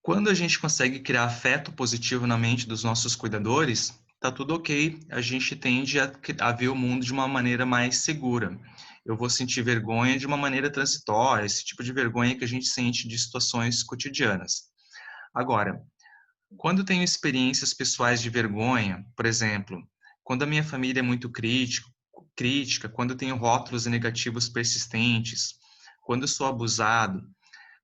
Quando a gente consegue criar afeto positivo na mente dos nossos cuidadores, tá tudo ok. A gente tende a ver o mundo de uma maneira mais segura. Eu vou sentir vergonha de uma maneira transitória, esse tipo de vergonha que a gente sente de situações cotidianas. Agora, quando tenho experiências pessoais de vergonha, por exemplo, quando a minha família é muito crítica, quando eu tenho rótulos negativos persistentes, quando eu sou abusado,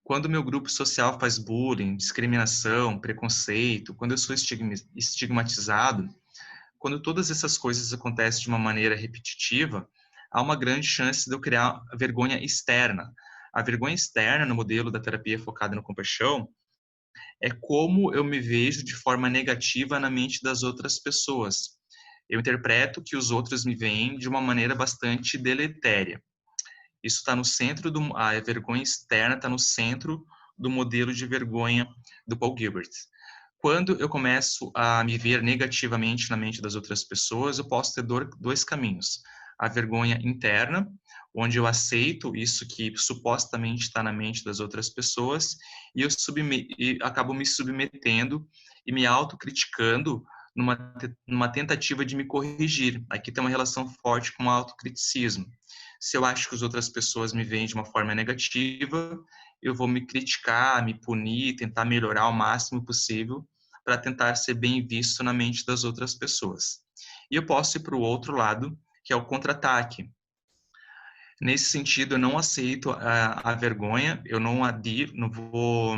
quando o meu grupo social faz bullying, discriminação, preconceito, quando eu sou estigmatizado, quando todas essas coisas acontecem de uma maneira repetitiva, há uma grande chance de eu criar vergonha externa. A vergonha externa, no modelo da terapia focada no compaixão, é como eu me vejo de forma negativa na mente das outras pessoas. Eu interpreto que os outros me veem de uma maneira bastante deletéria. Isso está no centro a vergonha externa está no centro do modelo de vergonha do Paul Gilbert. Quando eu começo a me ver negativamente na mente das outras pessoas, eu posso ter dois caminhos. A vergonha interna, onde eu aceito isso que supostamente está na mente das outras pessoas e eu acabo me submetendo e me autocriticando numa tentativa de me corrigir. Aqui tem uma relação forte com o autocriticismo. Se eu acho que as outras pessoas me veem de uma forma negativa, eu vou me criticar, me punir, tentar melhorar o máximo possível para tentar ser bem visto na mente das outras pessoas. E eu posso ir para o outro lado, que é o contra-ataque. Nesse sentido, eu não aceito a vergonha, eu não vou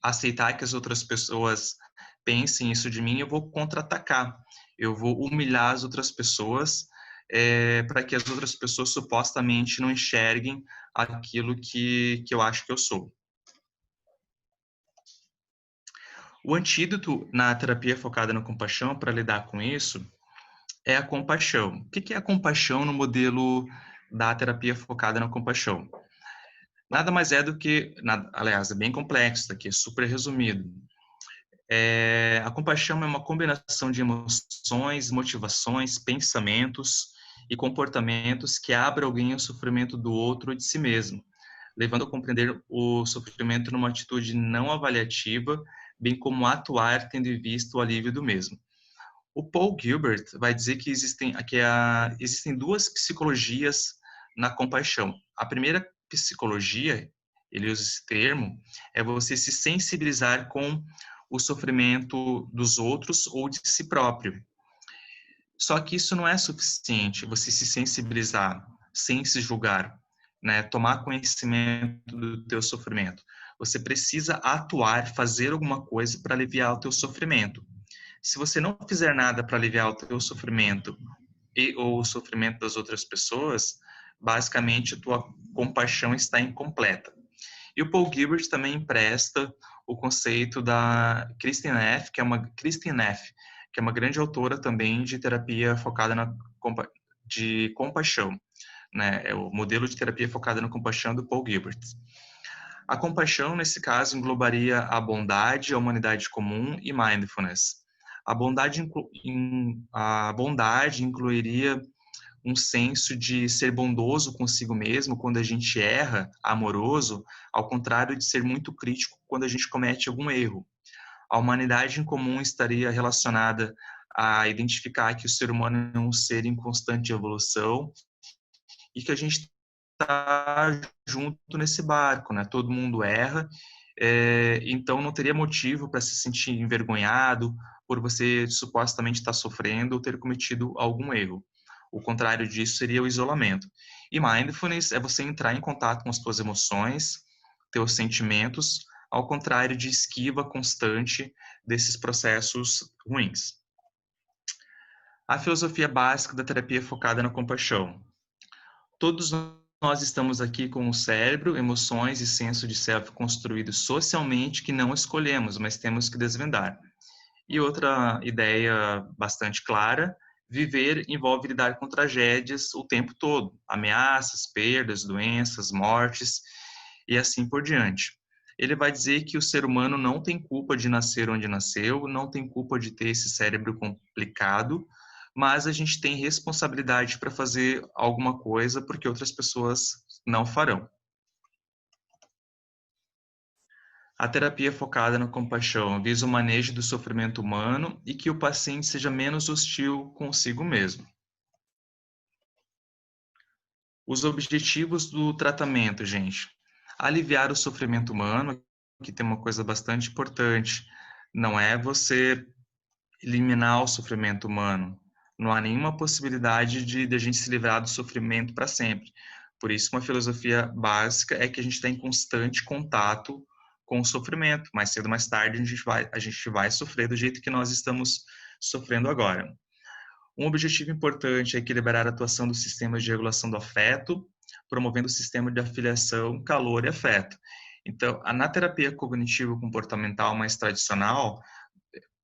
aceitar que as outras pessoas pensem isso de mim, eu vou contra-atacar, eu vou humilhar as outras pessoas para que as outras pessoas supostamente não enxerguem aquilo que eu acho que eu sou. O antídoto na terapia focada na compaixão para lidar com isso é a compaixão. O que é a compaixão no modelo da terapia focada na compaixão? Nada mais é do que, aliás, é bem complexo, aqui é super resumido. A compaixão é uma combinação de emoções, motivações, pensamentos e comportamentos que abre alguém ao sofrimento do outro ou de si mesmo, levando a compreender o sofrimento numa atitude não avaliativa, bem como atuar tendo em vista o alívio do mesmo. O Paul Gilbert vai dizer que existem duas psicologias na compaixão. A primeira psicologia, ele usa esse termo, é você se sensibilizar com o sofrimento dos outros ou de si próprio. Só que isso não é suficiente, você se sensibilizar sem se julgar, né? Tomar conhecimento do teu sofrimento. Você precisa atuar, fazer alguma coisa para aliviar o teu sofrimento. Se você não fizer nada para aliviar o teu sofrimento ou o sofrimento das outras pessoas, basicamente a tua compaixão está incompleta. E o Paul Gilbert também empresta o conceito da Kristin Neff, que é uma grande autora também de terapia focada de compaixão, né? É o modelo de terapia focada na compaixão do Paul Gilbert. A compaixão, nesse caso, englobaria a bondade, a humanidade comum e mindfulness. A bondade incluiria um senso de ser bondoso consigo mesmo quando a gente erra, amoroso, ao contrário de ser muito crítico quando a gente comete algum erro. A humanidade em comum estaria relacionada a identificar que o ser humano é um ser em constante evolução e que a gente está junto nesse barco, né? Todo mundo erra, então não teria motivo para se sentir envergonhado por você supostamente estar sofrendo ou ter cometido algum erro. O contrário disso seria o isolamento. E mindfulness é você entrar em contato com as suas emoções, teus sentimentos, ao contrário de esquiva constante desses processos ruins. A filosofia básica da terapia focada na compaixão. Todos nós estamos aqui com o cérebro, emoções e senso de self construídos socialmente que não escolhemos, mas temos que desvendar. E outra ideia bastante clara, viver envolve lidar com tragédias o tempo todo, ameaças, perdas, doenças, mortes e assim por diante. Ele vai dizer que o ser humano não tem culpa de nascer onde nasceu, não tem culpa de ter esse cérebro complicado, mas a gente tem responsabilidade para fazer alguma coisa porque outras pessoas não farão. A terapia focada na compaixão visa o manejo do sofrimento humano e que o paciente seja menos hostil consigo mesmo. Os objetivos do tratamento, gente. Aliviar o sofrimento humano, que tem uma coisa bastante importante. Não é você eliminar o sofrimento humano. Não há nenhuma possibilidade de a gente se livrar do sofrimento para sempre. Por isso, uma filosofia básica é que a gente está em constante contato com o sofrimento. Mais cedo ou mais tarde, a gente vai sofrer do jeito que nós estamos sofrendo agora. Um objetivo importante é equilibrar a atuação dos sistemas de regulação do afeto, promovendo o sistema de afiliação, calor e afeto. Então, na terapia cognitivo-comportamental mais tradicional,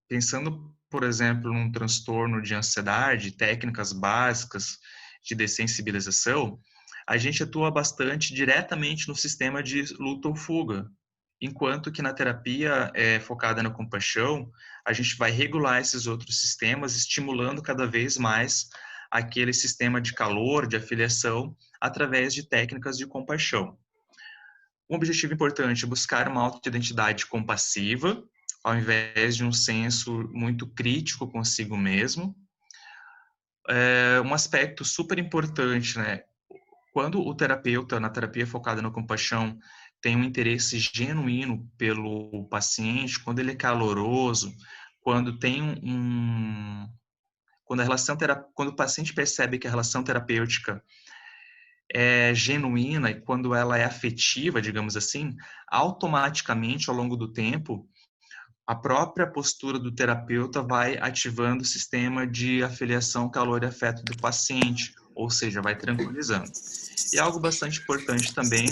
pensando, por exemplo, num transtorno de ansiedade, técnicas básicas de dessensibilização, a gente atua bastante diretamente no sistema de luta ou fuga, enquanto que na terapia focada na compaixão, a gente vai regular esses outros sistemas, estimulando cada vez mais aquele sistema de calor, de afiliação, através de técnicas de compaixão. Um objetivo importante é buscar uma autoidentidade compassiva, ao invés de um senso muito crítico consigo mesmo. Um aspecto super importante, né? Quando o terapeuta, na terapia focada na compaixão, tem um interesse genuíno pelo paciente, quando ele é caloroso, quando tem quando o paciente percebe que a relação terapêutica é genuína e quando ela é afetiva, digamos assim, automaticamente, ao longo do tempo, a própria postura do terapeuta vai ativando o sistema de afiliação calor e afeto do paciente, ou seja, vai tranquilizando. E algo bastante importante também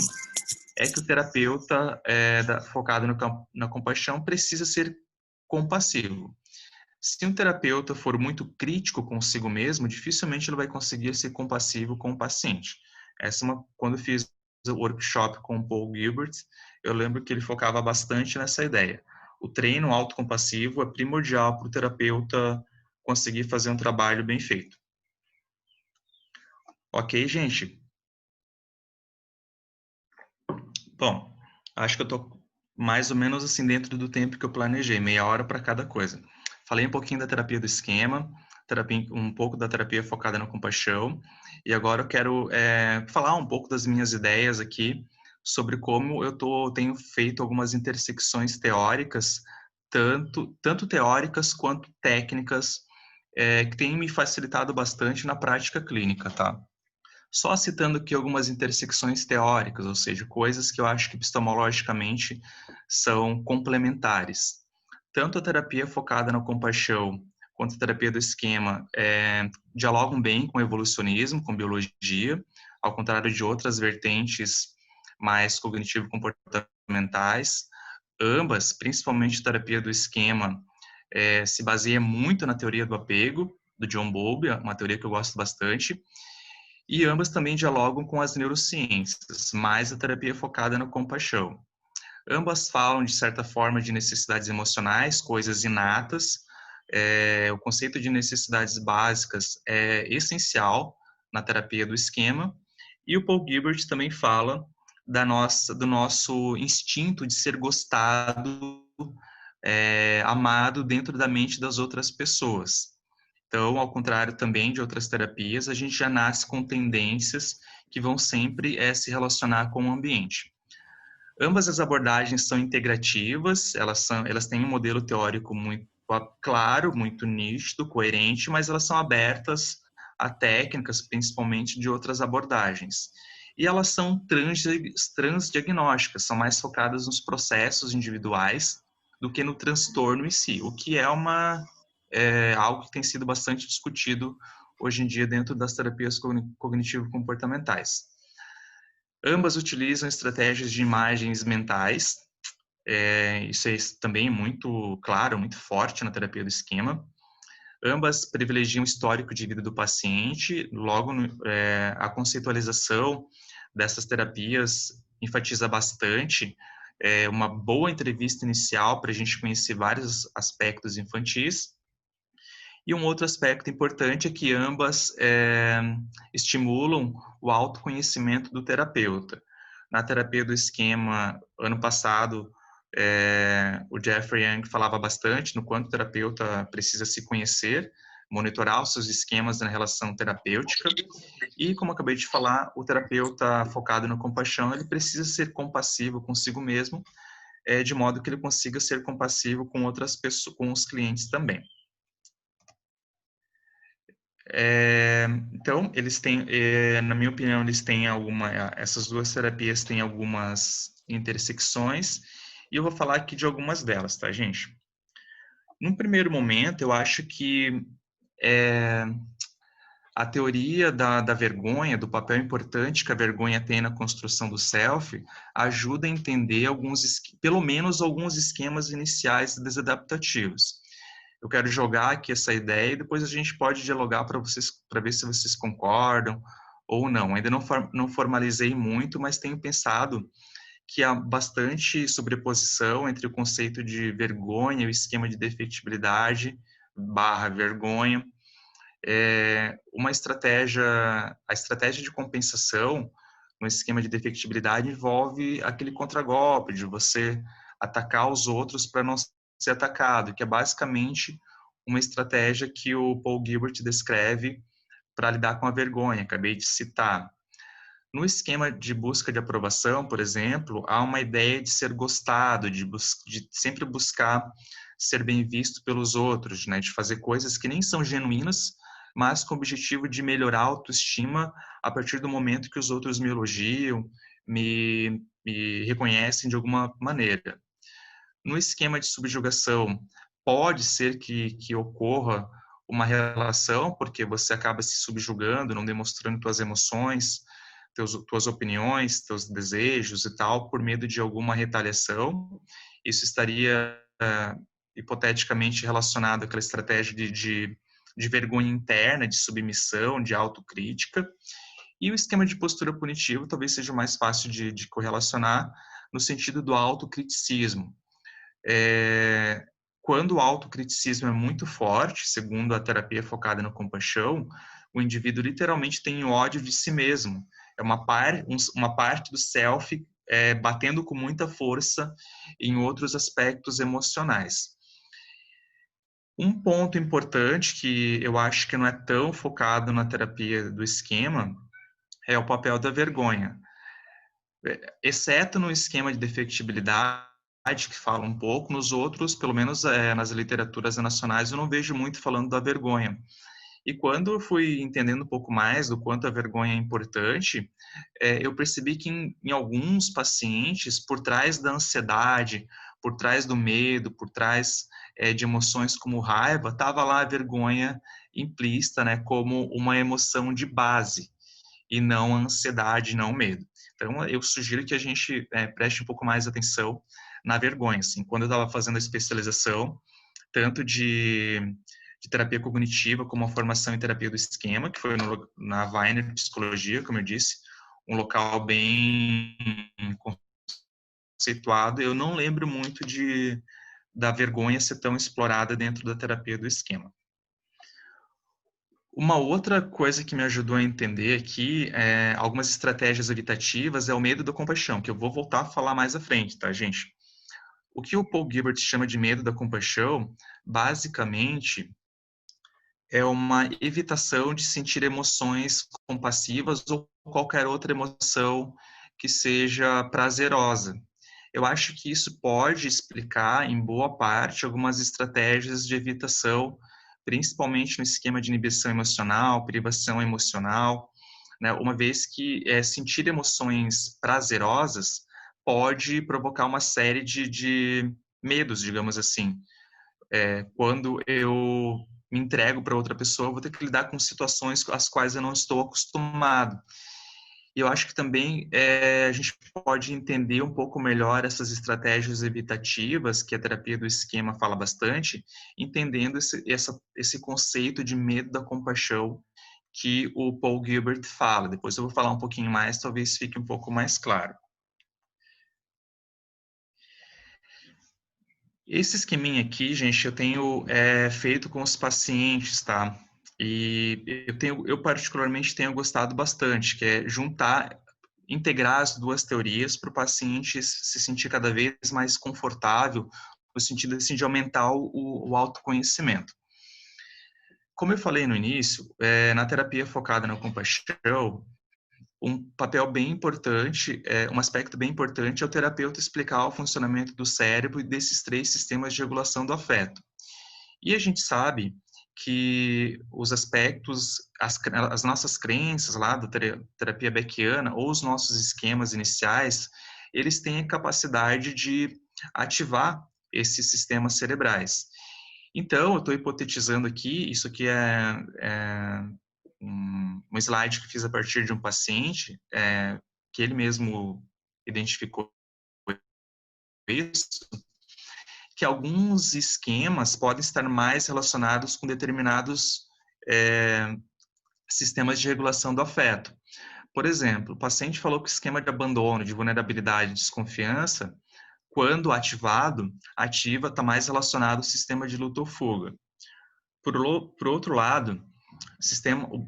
é que o terapeuta focado na compaixão precisa ser compassivo. Se um terapeuta for muito crítico consigo mesmo, dificilmente ele vai conseguir ser compassivo com o paciente. Quando eu fiz o workshop com o Paul Gilbert, eu lembro que ele focava bastante nessa ideia. O treino autocompassivo é primordial para o terapeuta conseguir fazer um trabalho bem feito. Ok, gente? Bom, acho que eu estou mais ou menos assim dentro do tempo que eu planejei, meia hora para cada coisa. Falei um pouquinho da terapia do esquema, um pouco da terapia focada na compaixão, e agora eu quero falar um pouco das minhas ideias aqui sobre como tenho feito algumas intersecções teóricas, tanto teóricas quanto técnicas, que têm me facilitado bastante na prática clínica, tá? Só citando aqui algumas intersecções teóricas, ou seja, coisas que eu acho que epistemologicamente são complementares. Tanto a terapia focada na compaixão quanto a terapia do esquema dialogam bem com o evolucionismo, com biologia, ao contrário de outras vertentes mais cognitivo-comportamentais. Ambas, principalmente a terapia do esquema, se baseia muito na teoria do apego, do John Bowlby, uma teoria que eu gosto bastante, e ambas também dialogam com as neurociências, mais a terapia focada na compaixão. Ambas falam, de certa forma, de necessidades emocionais, coisas inatas. O conceito de necessidades básicas é essencial na terapia do esquema. E o Paul Gilbert também fala do nosso instinto de ser gostado, amado dentro da mente das outras pessoas. Então, ao contrário também de outras terapias, a gente já nasce com tendências que vão sempre se relacionar com o ambiente. Ambas as abordagens são integrativas, elas têm um modelo teórico muito claro, muito nítido, coerente, mas elas são abertas a técnicas, principalmente de outras abordagens. E elas são transdiagnósticas, são mais focadas nos processos individuais do que no transtorno em si, o que é algo que tem sido bastante discutido hoje em dia dentro das terapias cognitivo-comportamentais. Ambas utilizam estratégias de imagens mentais, isso é também muito claro, muito forte na terapia do esquema. Ambas privilegiam o histórico de vida do paciente, logo a conceitualização dessas terapias enfatiza bastante uma boa entrevista inicial para a gente conhecer vários aspectos infantis. E um outro aspecto importante é que ambas estimulam o autoconhecimento do terapeuta. Na terapia do esquema, ano passado, o Jeffrey Young falava bastante no quanto o terapeuta precisa se conhecer, monitorar os seus esquemas na relação terapêutica. E, como eu acabei de falar, o terapeuta focado na compaixão, ele precisa ser compassivo consigo mesmo, de modo que ele consiga ser compassivo com outras pessoas, com os clientes também. Então, eles têm, na minha opinião, essas duas terapias têm algumas intersecções, e eu vou falar aqui de algumas delas, tá, gente? Num primeiro momento, eu acho que a teoria da vergonha, do papel importante que a vergonha tem na construção do self, ajuda a entender pelo menos alguns esquemas iniciais desadaptativos. Eu quero jogar aqui essa ideia e depois a gente pode dialogar para ver se vocês concordam ou não. Ainda não formalizei muito, mas tenho pensado que há bastante sobreposição entre o conceito de vergonha e o esquema de defeitibilidade / vergonha. A estratégia de compensação no esquema de defectibilidade envolve aquele contragolpe de você atacar os outros para não ser atacado, que é basicamente uma estratégia que o Paul Gilbert descreve para lidar com a vergonha, acabei de citar. No esquema de busca de aprovação, por exemplo, há uma ideia de ser gostado, de sempre buscar ser bem visto pelos outros, né, de fazer coisas que nem são genuínas, mas com o objetivo de melhorar a autoestima a partir do momento que os outros me elogiam, me reconhecem de alguma maneira. No esquema de subjugação, pode ser que ocorra uma relação, porque você acaba se subjugando, não demonstrando suas emoções, tuas opiniões, teus desejos e tal, por medo de alguma retaliação. Isso estaria hipoteticamente relacionado àquela estratégia de vergonha interna, de submissão, de autocrítica. E o esquema de postura punitiva talvez seja mais fácil de correlacionar no sentido do autocriticismo. Quando o autocriticismo é muito forte, segundo a terapia focada na compaixão, o indivíduo literalmente tem ódio de si mesmo. É uma parte do self batendo com muita força em outros aspectos emocionais. Um ponto importante que eu acho que não é tão focado na terapia do esquema é o papel da vergonha. Exceto no esquema de defectibilidade, que fala um pouco, nos outros, pelo menos nas literaturas nacionais, eu não vejo muito falando da vergonha. E quando eu fui entendendo um pouco mais do quanto a vergonha é importante, eu percebi que em alguns pacientes, por trás da ansiedade, por trás do medo, por trás de emoções como raiva, estava lá a vergonha implícita, né, como uma emoção de base, e não a ansiedade, não o medo. Então, eu sugiro que a gente preste um pouco mais atenção na vergonha. Assim, quando eu estava fazendo a especialização, tanto de terapia cognitiva como a formação em terapia do esquema, que foi na Weiner Psicologia, como eu disse, um local bem conceituado, eu não lembro muito da vergonha ser tão explorada dentro da terapia do esquema. Uma outra coisa que me ajudou a entender aqui, algumas estratégias evitativas, é o medo da compaixão, que eu vou voltar a falar mais à frente, tá, gente? O que o Paul Gilbert chama de medo da compaixão, basicamente, é uma evitação de sentir emoções compassivas ou qualquer outra emoção que seja prazerosa. Eu acho que isso pode explicar, em boa parte, algumas estratégias de evitação, principalmente no esquema de inibição emocional, privação emocional, né? Uma vez que sentir emoções prazerosas pode provocar uma série de medos, digamos assim. Quando eu me entrego para outra pessoa, eu vou ter que lidar com situações às quais eu não estou acostumado. E eu acho que também a gente pode entender um pouco melhor essas estratégias evitativas, que a terapia do esquema fala bastante, entendendo esse conceito de medo da compaixão que o Paul Gilbert fala. Depois eu vou falar um pouquinho mais, talvez fique um pouco mais claro. Esse esqueminha aqui, gente, eu tenho feito com os pacientes, tá? E eu particularmente tenho gostado bastante, que é integrar as duas teorias para o paciente se sentir cada vez mais confortável, no sentido assim, de aumentar o autoconhecimento. Como eu falei no início, na terapia focada na compaixão, um papel bem importante, um aspecto bem importante é o terapeuta explicar o funcionamento do cérebro e desses 3 sistemas de regulação do afeto. E a gente sabe que os aspectos, as nossas crenças lá da terapia beckiana ou os nossos esquemas iniciais, eles têm a capacidade de ativar esses sistemas cerebrais. Então, eu estou hipotetizando aqui, isso aqui é um slide que fiz a partir de um paciente, que ele mesmo identificou isso, que alguns esquemas podem estar mais relacionados com determinados sistemas de regulação do afeto. Por exemplo, o paciente falou que o esquema de abandono, de vulnerabilidade, de desconfiança, quando ativado, está mais relacionado ao sistema de luta ou fuga. Por outro lado,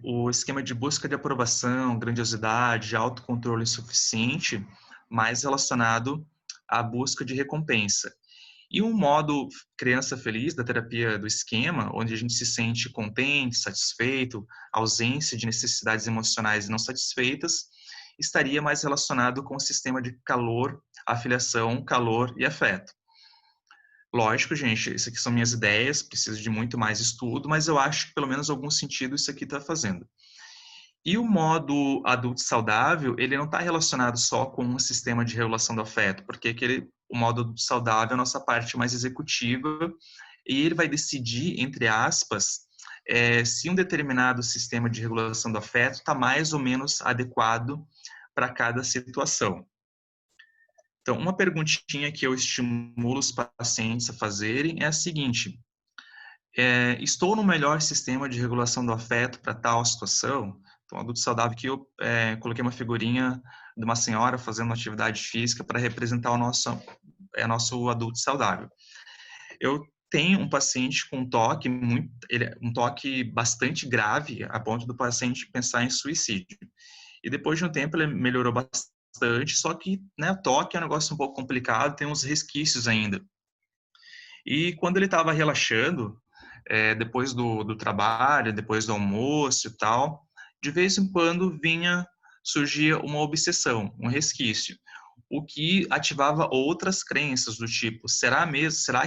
o esquema de busca de aprovação, grandiosidade, autocontrole insuficiente, mais relacionado à busca de recompensa. E um modo criança feliz da terapia do esquema, onde a gente se sente contente, satisfeito, ausência de necessidades emocionais não satisfeitas, estaria mais relacionado com o sistema de calor, afiliação, calor e afeto. Lógico, gente, isso aqui são minhas ideias, preciso de muito mais estudo, mas eu acho que pelo menos algum sentido isso aqui está fazendo. E o modo adulto saudável, ele não está relacionado só com um sistema de regulação do afeto, porque o modo adulto saudável é a nossa parte mais executiva e ele vai decidir, entre aspas, se um determinado sistema de regulação do afeto está mais ou menos adequado para cada situação. Então, uma perguntinha que eu estimulo os pacientes a fazerem é a seguinte: estou no melhor sistema de regulação do afeto para tal situação? Então, adulto saudável, que eu coloquei uma figurinha de uma senhora fazendo uma atividade física para representar o nosso adulto saudável. Eu tenho um paciente com um toque um toque bastante grave, a ponto do paciente pensar em suicídio. E depois de um tempo ele melhorou bastante, só que, né, toque é um negócio um pouco complicado, tem uns resquícios ainda. E quando ele estava relaxando, depois do trabalho, depois do almoço e tal, de vez em quando surgia uma obsessão, um resquício, o que ativava outras crenças do tipo, será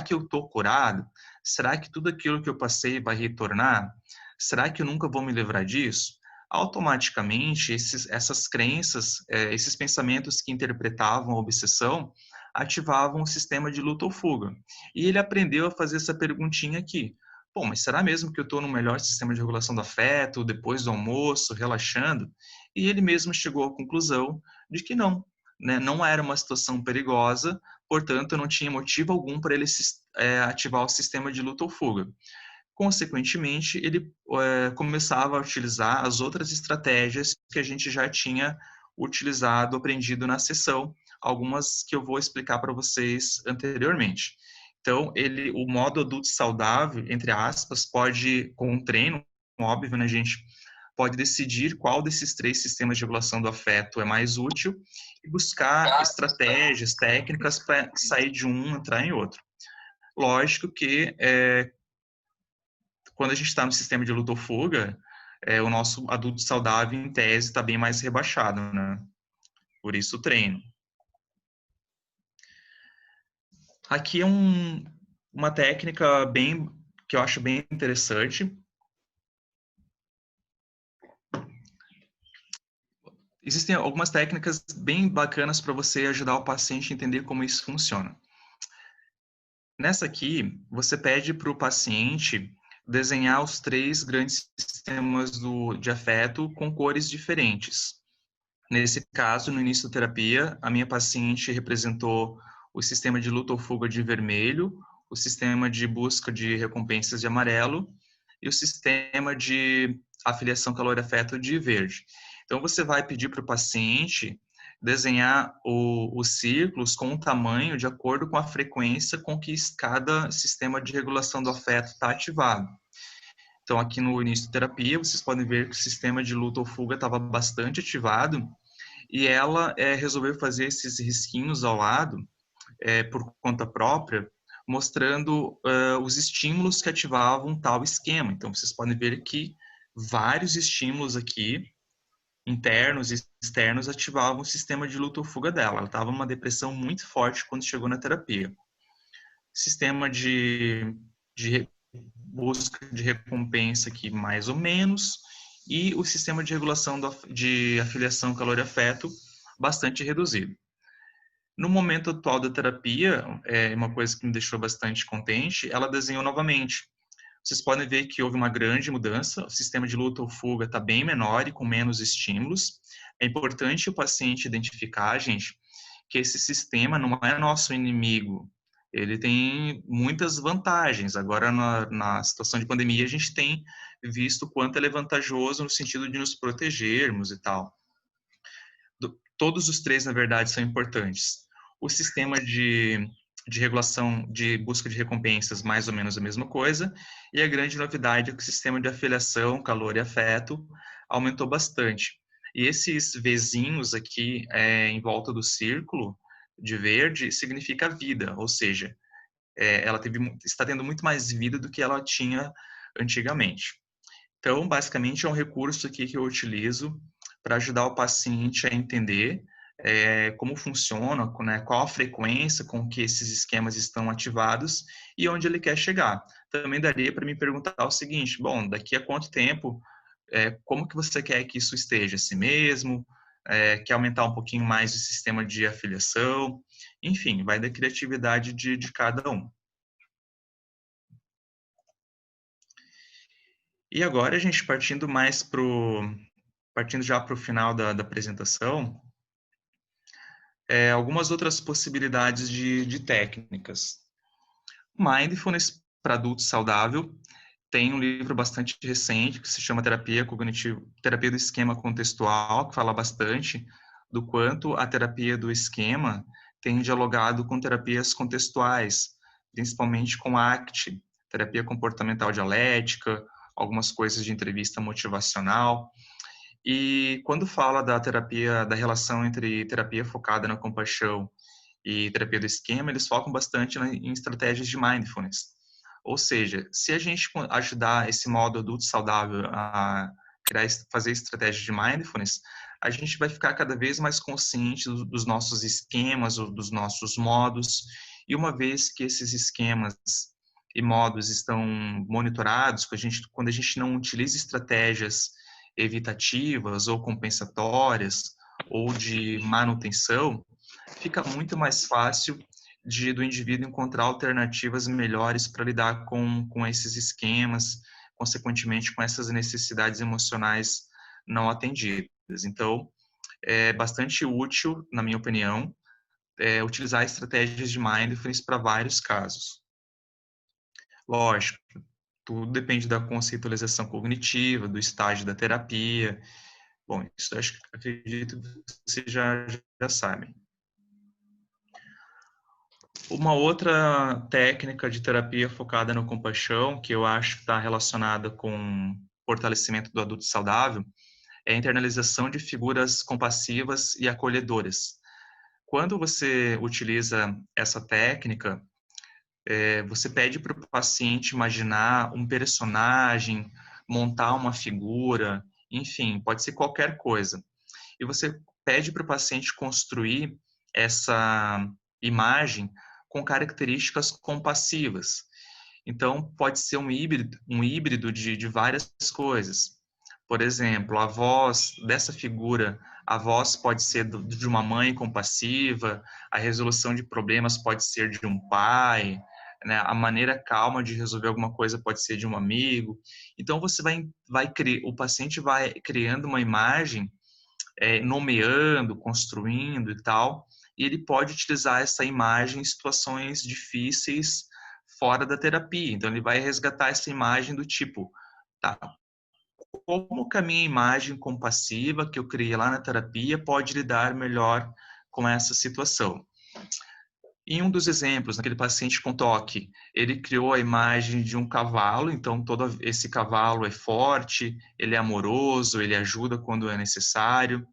que eu estou curado? Será que tudo aquilo que eu passei vai retornar? Será que eu nunca vou me livrar disso? Automaticamente, essas crenças, esses pensamentos que interpretavam a obsessão, ativavam o sistema de luta ou fuga. E ele aprendeu a fazer essa perguntinha aqui. Bom, mas será mesmo que eu estou no melhor sistema de regulação do afeto, depois do almoço, relaxando? E ele mesmo chegou à conclusão de que não, né? Não era uma situação perigosa, portanto, não tinha motivo algum para ele ativar o sistema de luta ou fuga. Consequentemente, ele começava a utilizar as outras estratégias que a gente já tinha utilizado, aprendido na sessão, algumas que eu vou explicar para vocês anteriormente. Então, o modo adulto saudável, entre aspas, pode, com um treino, óbvio, né, gente, pode decidir qual desses 3 sistemas de regulação do afeto é mais útil e buscar estratégias, técnicas para sair de um e entrar em outro. Lógico que quando a gente está no sistema de luta ou fuga, o nosso adulto saudável, em tese, está bem mais rebaixado, né? Por isso o treino. Aqui é uma técnica que eu acho bem interessante. Existem algumas técnicas bem bacanas para você ajudar o paciente a entender como isso funciona. Nessa aqui, você pede para o paciente desenhar os 3 grandes sistemas de afeto com cores diferentes. Nesse caso, no início da terapia, a minha paciente representou o sistema de luta ou fuga de vermelho, o sistema de busca de recompensas de amarelo e o sistema de afiliação calor-afeto de verde. Então, você vai pedir para o paciente desenhar os círculos com o tamanho de acordo com a frequência com que cada sistema de regulação do afeto está ativado. Então, aqui no início da terapia, vocês podem ver que o sistema de luta ou fuga estava bastante ativado e ela resolveu fazer esses risquinhos ao lado, por conta própria, mostrando os estímulos que ativavam tal esquema. Então, vocês podem ver que vários estímulos aqui, internos e externos, ativavam o sistema de luta ou fuga dela. Ela estava numa depressão muito forte quando chegou na terapia. Sistema de busca de recompensa aqui, mais ou menos, e o sistema de regulação de afiliação calor-afeto bastante reduzido. No momento atual da terapia, uma coisa que me deixou bastante contente, ela desenhou novamente. Vocês podem ver que houve uma grande mudança, o sistema de luta ou fuga está bem menor e com menos estímulos. É importante o paciente identificar, gente, que esse sistema não é nosso inimigo, ele tem muitas vantagens. Agora, na situação de pandemia, a gente tem visto o quanto ele é vantajoso no sentido de nos protegermos e tal. Todos os 3, na verdade, são importantes. O sistema de regulação de busca de recompensas, mais ou menos a mesma coisa, e a grande novidade é que o sistema de afiliação, calor e afeto aumentou bastante. E esses Vzinhos aqui em volta do círculo de verde significa vida, ou seja, ela está tendo muito mais vida do que ela tinha antigamente. Então, basicamente, é um recurso aqui que eu utilizo para ajudar o paciente a entender como funciona, né, qual a frequência com que esses esquemas estão ativados e onde ele quer chegar. Também daria para me perguntar o seguinte: bom, daqui a quanto tempo, como que você quer que isso esteja? Assim mesmo? Quer aumentar um pouquinho mais o sistema de afiliação? Enfim, vai da criatividade de cada um. E agora a gente partindo já para o final da apresentação, algumas outras possibilidades de técnicas. Mindfulness para adulto saudável. Tem um livro bastante recente que se chama Terapia do Esquema Contextual, que fala bastante do quanto a terapia do esquema tem dialogado com terapias contextuais, principalmente com ACT, terapia comportamental dialética, algumas coisas de entrevista motivacional. E quando fala da terapia, da relação entre terapia focada na compaixão e terapia do esquema, eles focam bastante em estratégias de mindfulness. Ou seja, se a gente ajudar esse modo adulto saudável a fazer estratégias de mindfulness, a gente vai ficar cada vez mais consciente dos nossos esquemas, dos nossos modos, e uma vez que esses esquemas e modos estão monitorados, quando a gente não utiliza estratégias evitativas ou compensatórias ou de manutenção, fica muito mais fácil do indivíduo encontrar alternativas melhores para lidar com esses esquemas, consequentemente com essas necessidades emocionais não atendidas. Então, é bastante útil, na minha opinião, utilizar estratégias de mindfulness para vários casos. Lógico, tudo depende da conceitualização cognitiva, do estágio da terapia. Bom, isso acredito que vocês já sabem. Uma outra técnica de terapia focada na compaixão, que eu acho que está relacionada com fortalecimento do adulto saudável, é a internalização de figuras compassivas e acolhedoras. Quando você utiliza essa técnica, você pede para o paciente imaginar um personagem, montar uma figura, enfim, pode ser qualquer coisa. E você pede para o paciente construir essa imagem com características compassivas. Então, pode ser um híbrido de várias coisas. Por exemplo, a voz dessa figura, a voz pode ser de uma mãe compassiva, a resolução de problemas pode ser de um pai, né? A maneira calma de resolver alguma coisa pode ser de um amigo. Então, o paciente vai criando uma imagem, nomeando, construindo e tal, e ele pode utilizar essa imagem em situações difíceis fora da terapia. Então, ele vai resgatar essa imagem do tipo, tá, como que a minha imagem compassiva que eu criei lá na terapia pode lidar melhor com essa situação? Em um dos exemplos, naquele paciente com toque, ele criou a imagem de um cavalo, então todo esse cavalo é forte, ele é amoroso, ele ajuda quando é necessário.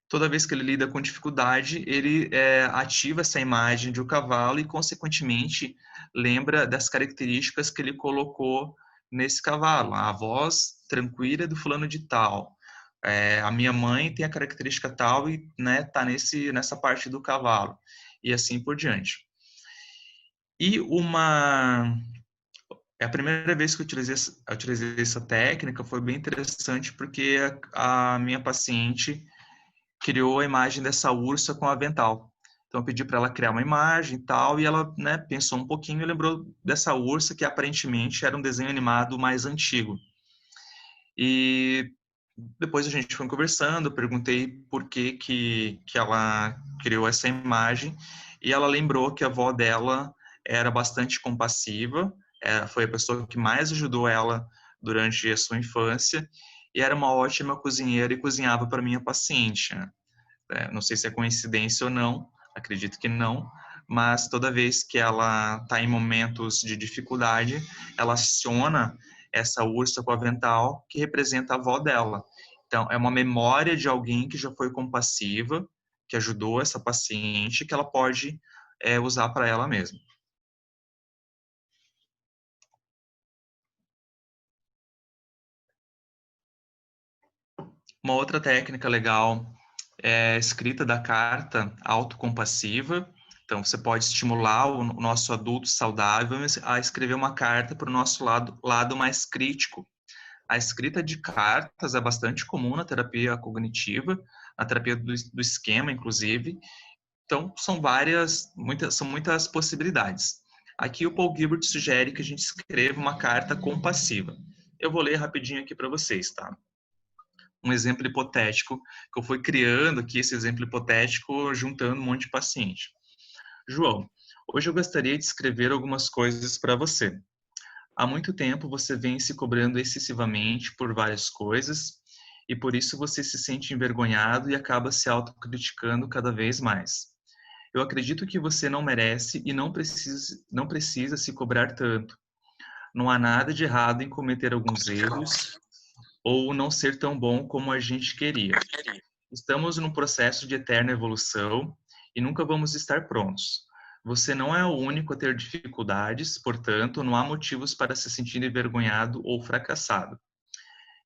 Toda vez que ele lida com dificuldade, ele ativa essa imagem de um cavalo e, consequentemente, lembra das características que ele colocou nesse cavalo. A voz tranquila do fulano de tal. A minha mãe tem a característica tal e tá nessa parte do cavalo. E assim por diante. E a primeira vez que eu utilizei essa técnica foi bem interessante porque a minha paciente criou a imagem dessa ursa com avental. Então eu pedi para ela criar uma imagem e tal, e ela, né, pensou um pouquinho e lembrou dessa ursa que aparentemente era um desenho animado mais antigo. E depois a gente foi conversando, perguntei por que ela criou essa imagem, e ela lembrou que a avó dela era bastante compassiva, foi a pessoa que mais ajudou ela durante a sua infância, e era uma ótima cozinheira e cozinhava para minha paciente. Não sei se é coincidência ou não, acredito que não, mas toda vez que ela está em momentos de dificuldade, ela aciona essa ursa com avental que representa a avó dela. Então, é uma memória de alguém que já foi compassiva, que ajudou essa paciente, que ela pode usar para ela mesma. Uma outra técnica legal é a escrita da carta autocompassiva. Então, você pode estimular o nosso adulto saudável a escrever uma carta para o nosso lado mais crítico. A escrita de cartas é bastante comum na terapia cognitiva, na terapia do esquema, inclusive. Então, são muitas possibilidades. Aqui o Paul Gilbert sugere que a gente escreva uma carta compassiva. Eu vou ler rapidinho aqui para vocês, tá? Um exemplo hipotético, que eu fui criando aqui esse exemplo hipotético juntando um monte de paciente. João, hoje eu gostaria de escrever algumas coisas para você. Há muito tempo você vem se cobrando excessivamente por várias coisas e por isso você se sente envergonhado e acaba se autocriticando cada vez mais. Eu acredito que você não merece e não precisa se cobrar tanto. Não há nada de errado em cometer alguns erros ou não ser tão bom como a gente queria. Estamos num processo de eterna evolução e nunca vamos estar prontos. Você não é o único a ter dificuldades, portanto, não há motivos para se sentir envergonhado ou fracassado.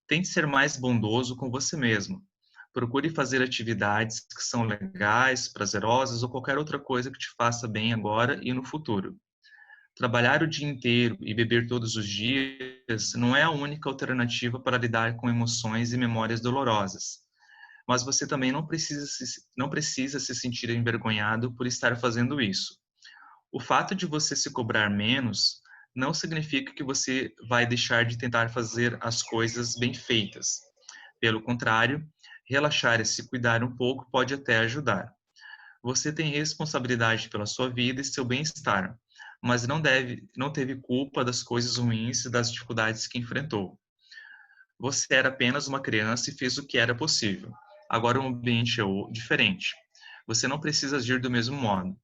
Tente ser mais bondoso com você mesmo. Procure fazer atividades que são legais, prazerosas ou qualquer outra coisa que te faça bem agora e no futuro. Trabalhar o dia inteiro e beber todos os dias não é a única alternativa para lidar com emoções e memórias dolorosas. Mas você também não precisa se sentir envergonhado por estar fazendo isso. O fato de você se cobrar menos não significa que você vai deixar de tentar fazer as coisas bem feitas. Pelo contrário, relaxar e se cuidar um pouco pode até ajudar. Você tem responsabilidade pela sua vida e seu bem-estar, mas não teve culpa das coisas ruins e das dificuldades que enfrentou. Você era apenas uma criança e fez o que era possível. Agora o ambiente é diferente. Você não precisa agir do mesmo modo.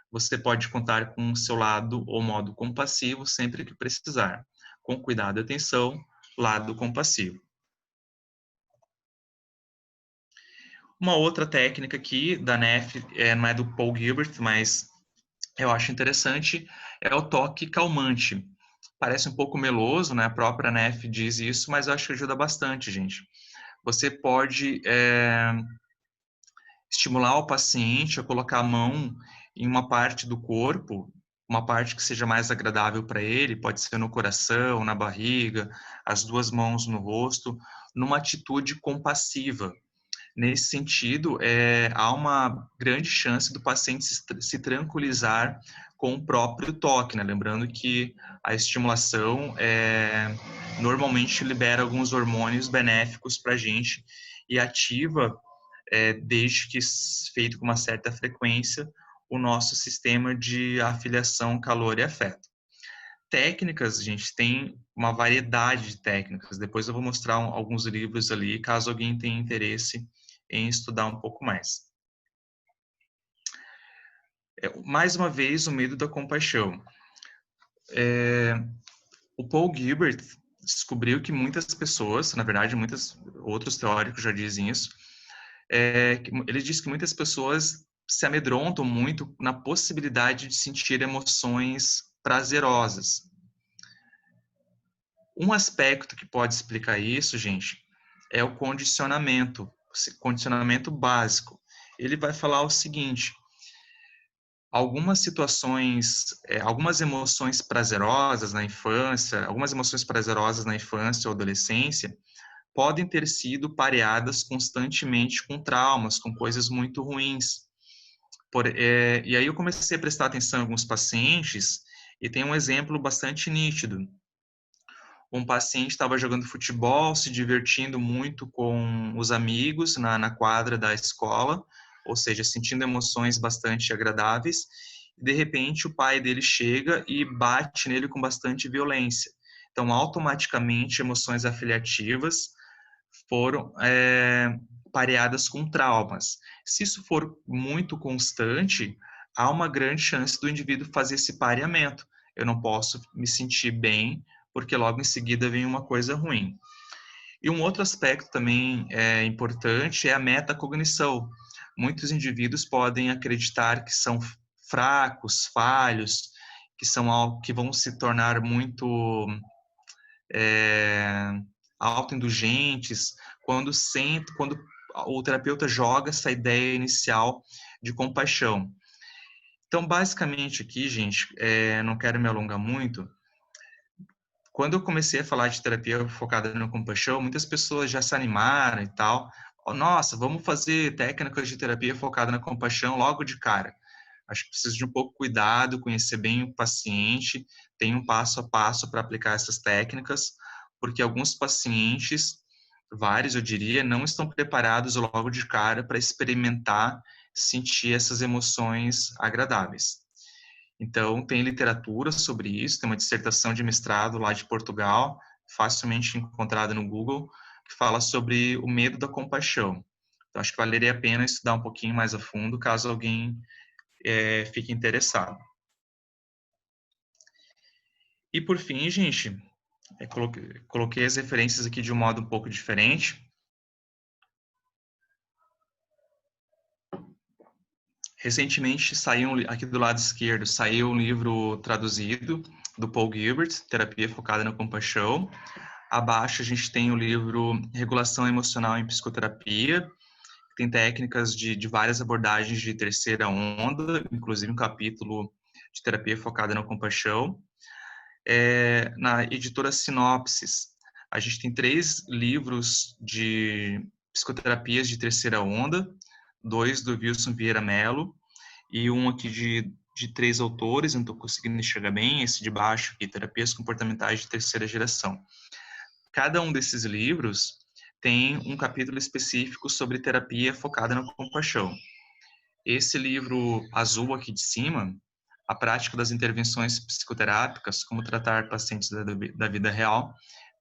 Você pode contar com o seu lado ou modo compassivo sempre que precisar. Com cuidado e atenção, lado compassivo. Uma outra técnica aqui da NEF, não é do Paul Gilbert, mas eu acho interessante, é o toque calmante. Parece um pouco meloso, né? A própria NEF diz isso, mas eu acho que ajuda bastante, gente. Você pode estimular o paciente a colocar a mão em uma parte do corpo, uma parte que seja mais agradável para ele, pode ser no coração, na barriga, as duas mãos no rosto, numa atitude compassiva. Nesse sentido, há uma grande chance do paciente se tranquilizar com o próprio toque, né? Lembrando que a estimulação normalmente libera alguns hormônios benéficos para a gente e ativa, desde que feito com uma certa frequência, o nosso sistema de afiliação, calor e afeto. Técnicas, a gente tem uma variedade de técnicas. Depois eu vou mostrar alguns livros ali, caso alguém tenha interesse em estudar um pouco mais. Mais uma vez, o medo da compaixão. O Paul Gilbert descobriu que muitas pessoas, na verdade, muitos outros teóricos já dizem isso, ele diz que muitas pessoas se amedrontam muito na possibilidade de sentir emoções prazerosas. Um aspecto que pode explicar isso, gente, é o condicionamento básico. Ele vai falar o seguinte: algumas situações, algumas emoções prazerosas na infância, algumas emoções prazerosas na infância ou adolescência podem ter sido pareadas constantemente com traumas, com coisas muito ruins. E aí eu comecei a prestar atenção em alguns pacientes e tem um exemplo bastante nítido. Um paciente estava jogando futebol, se divertindo muito com os amigos na quadra da escola, ou seja, sentindo emoções bastante agradáveis. De repente, o pai dele chega e bate nele com bastante violência. Então, automaticamente, emoções afiliativas foram pareadas com traumas. Se isso for muito constante, há uma grande chance do indivíduo fazer esse pareamento. Eu não posso me sentir bem porque logo em seguida vem uma coisa ruim. E um outro aspecto também importante é a metacognição. Muitos indivíduos podem acreditar que são fracos, falhos, que vão se tornar muito autoindulgentes quando o terapeuta joga essa ideia inicial de compaixão. Então, basicamente aqui, gente, não quero me alongar muito. Quando eu comecei a falar de terapia focada na compaixão, muitas pessoas já se animaram e tal. Oh, nossa, vamos fazer técnicas de terapia focada na compaixão logo de cara. Acho que precisa de um pouco cuidado, conhecer bem o paciente, tem um passo a passo para aplicar essas técnicas, porque alguns pacientes, vários eu diria, não estão preparados logo de cara para experimentar, sentir essas emoções agradáveis. Então, tem literatura sobre isso, tem uma dissertação de mestrado lá de Portugal, facilmente encontrada no Google, que fala sobre o medo da compaixão. Então, acho que valeria a pena estudar um pouquinho mais a fundo, caso alguém fique interessado. E, por fim, gente, coloquei as referências aqui de um modo um pouco diferente. Recentemente saiu, aqui do lado esquerdo, saiu um livro traduzido do Paul Gilbert, Terapia Focada na Compaixão. Abaixo a gente tem o livro Regulação Emocional em Psicoterapia, que tem técnicas de várias abordagens de terceira onda, inclusive um capítulo de terapia focada na compaixão. Na editora Sinopsis, a gente tem 3 livros de psicoterapias de terceira onda, 2 do Wilson Vieira Mello, e um aqui de 3 autores, não estou conseguindo enxergar bem, esse de baixo aqui, Terapias Comportamentais de Terceira Geração. Cada um desses livros tem um capítulo específico sobre terapia focada na compaixão. Esse livro azul aqui de cima, A Prática das Intervenções Psicoterápicas, Como Tratar Pacientes da Vida Real,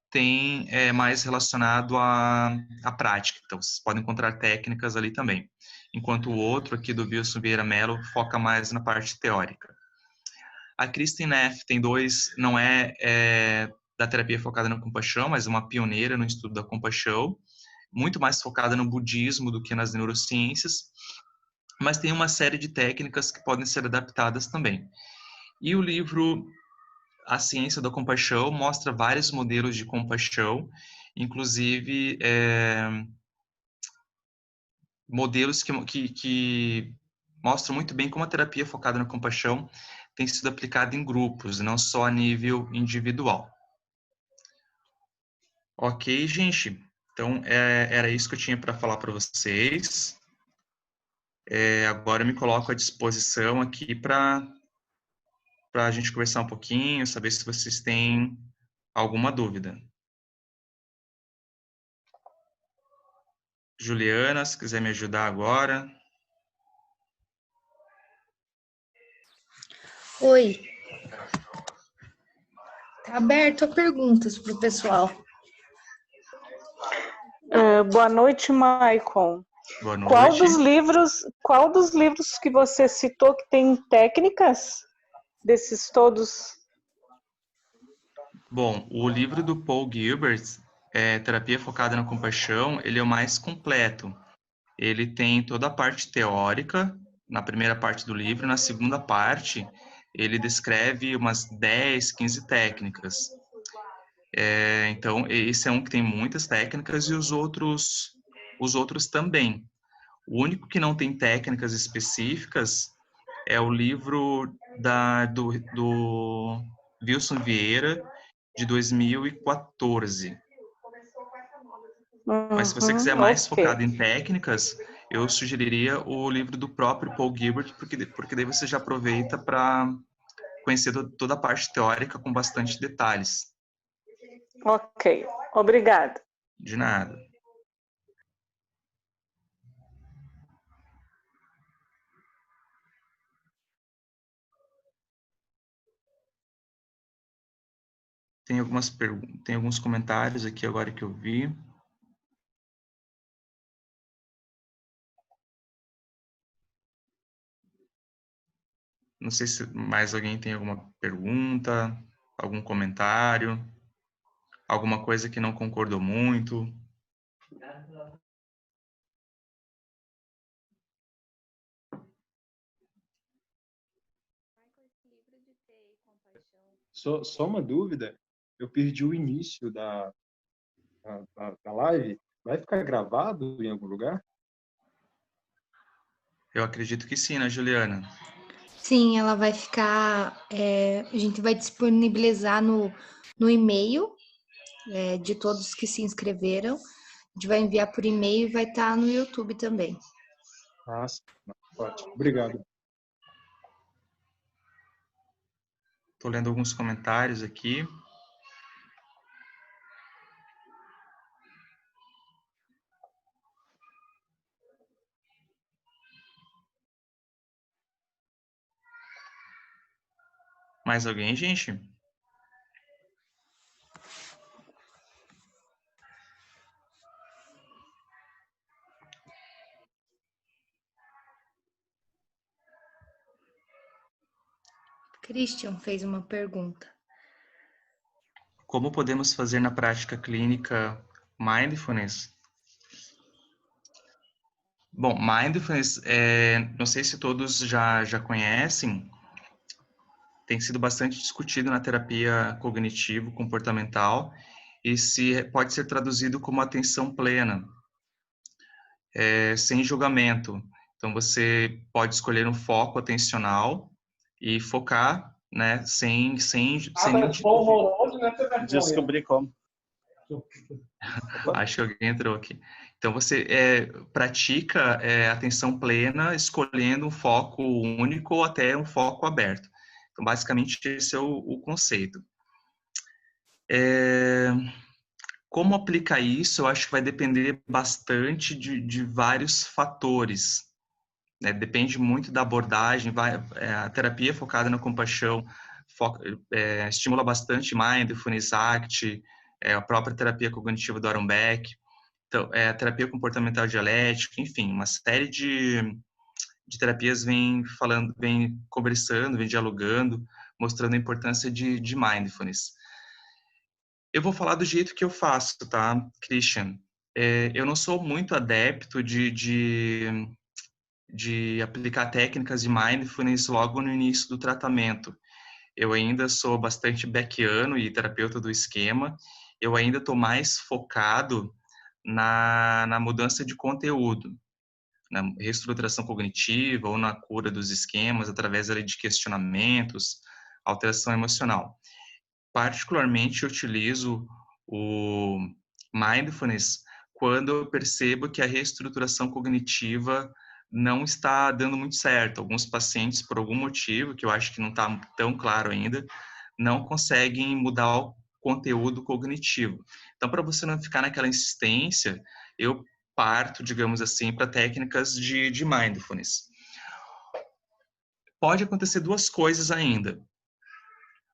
tem mais relacionado à prática. Então, vocês podem encontrar técnicas ali também. Enquanto o outro aqui do Wilson Vieira Mello foca mais na parte teórica. A Kristin Neff tem 2, não é da terapia focada na compaixão, mas uma pioneira no estudo da compaixão, muito mais focada no budismo do que nas neurociências, mas tem uma série de técnicas que podem ser adaptadas também. E o livro A Ciência da Compaixão mostra vários modelos de compaixão, inclusive modelos que mostram muito bem como a terapia focada na compaixão tem sido aplicada em grupos, não só a nível individual. Ok, gente. Então, era isso que eu tinha para falar para vocês. Agora eu me coloco à disposição aqui para a gente conversar um pouquinho, saber se vocês têm alguma dúvida. Juliana, se quiser me ajudar agora. Oi. Está aberto a perguntas para o pessoal. Boa noite, Maicon. Boa noite. Qual dos livros que você citou que tem técnicas desses todos? Bom, o livro do Paul Gilbert, Terapia Focada na Compaixão, ele é o mais completo. Ele tem toda a parte teórica, na primeira parte do livro, na segunda parte, ele descreve umas 10, 15 técnicas. Então, esse é um que tem muitas técnicas e os outros também. O único que não tem técnicas específicas é o livro do Wilson Vieira, de 2014. Mas se você quiser mais focado em técnicas, eu sugeriria o livro do próprio Paul Gilbert, porque daí você já aproveita para conhecer toda a parte teórica com bastante detalhes. Ok, obrigada. De nada. Tem alguns comentários aqui agora que eu vi. Não sei se mais alguém tem alguma pergunta, algum comentário, alguma coisa que não concordou muito. Só uma dúvida, eu perdi o início da live. Vai ficar gravado em algum lugar? Eu acredito que sim, né, Juliana? Sim, ela vai ficar. A gente vai disponibilizar no e-mail de todos que se inscreveram. A gente vai enviar por e-mail e vai estar no YouTube também. Nossa, ótimo. Obrigado. Estou lendo alguns comentários aqui. Mais alguém, gente? Christian fez uma pergunta. Como podemos fazer na prática clínica mindfulness? Bom, mindfulness, não sei se todos já conhecem, tem sido bastante discutido na terapia cognitivo-comportamental e pode ser traduzido como atenção plena, sem julgamento. Então, você pode escolher um foco atencional e focar, né, sem nenhum tipo de... Descobri como. Acho que alguém entrou aqui. Então, você pratica atenção plena, escolhendo um foco único ou até um foco aberto. Então, basicamente, esse é o conceito. Como aplicar isso, eu acho que vai depender bastante de vários fatores, né? Depende muito da abordagem. A terapia focada na compaixão estimula bastante mindfulness, ACT, a própria terapia cognitiva do Aaron Beck. Então, a terapia comportamental dialética, enfim, uma série de terapias vem conversando, vem dialogando, mostrando a importância de mindfulness. Eu vou falar do jeito que eu faço, tá, Christian? Eu não sou muito adepto de aplicar técnicas de mindfulness logo no início do tratamento. Eu ainda sou bastante beckiano e terapeuta do esquema. Eu ainda estou mais focado na mudança de conteúdo, na reestruturação cognitiva ou na cura dos esquemas através ali, de questionamentos, alteração emocional. Particularmente, eu utilizo o mindfulness quando eu percebo que a reestruturação cognitiva não está dando muito certo. Alguns pacientes, por algum motivo, que eu acho que não está tão claro ainda, não conseguem mudar o conteúdo cognitivo. Então, para você não ficar naquela insistência, eu parto, digamos assim, para técnicas de mindfulness. Pode acontecer duas coisas ainda.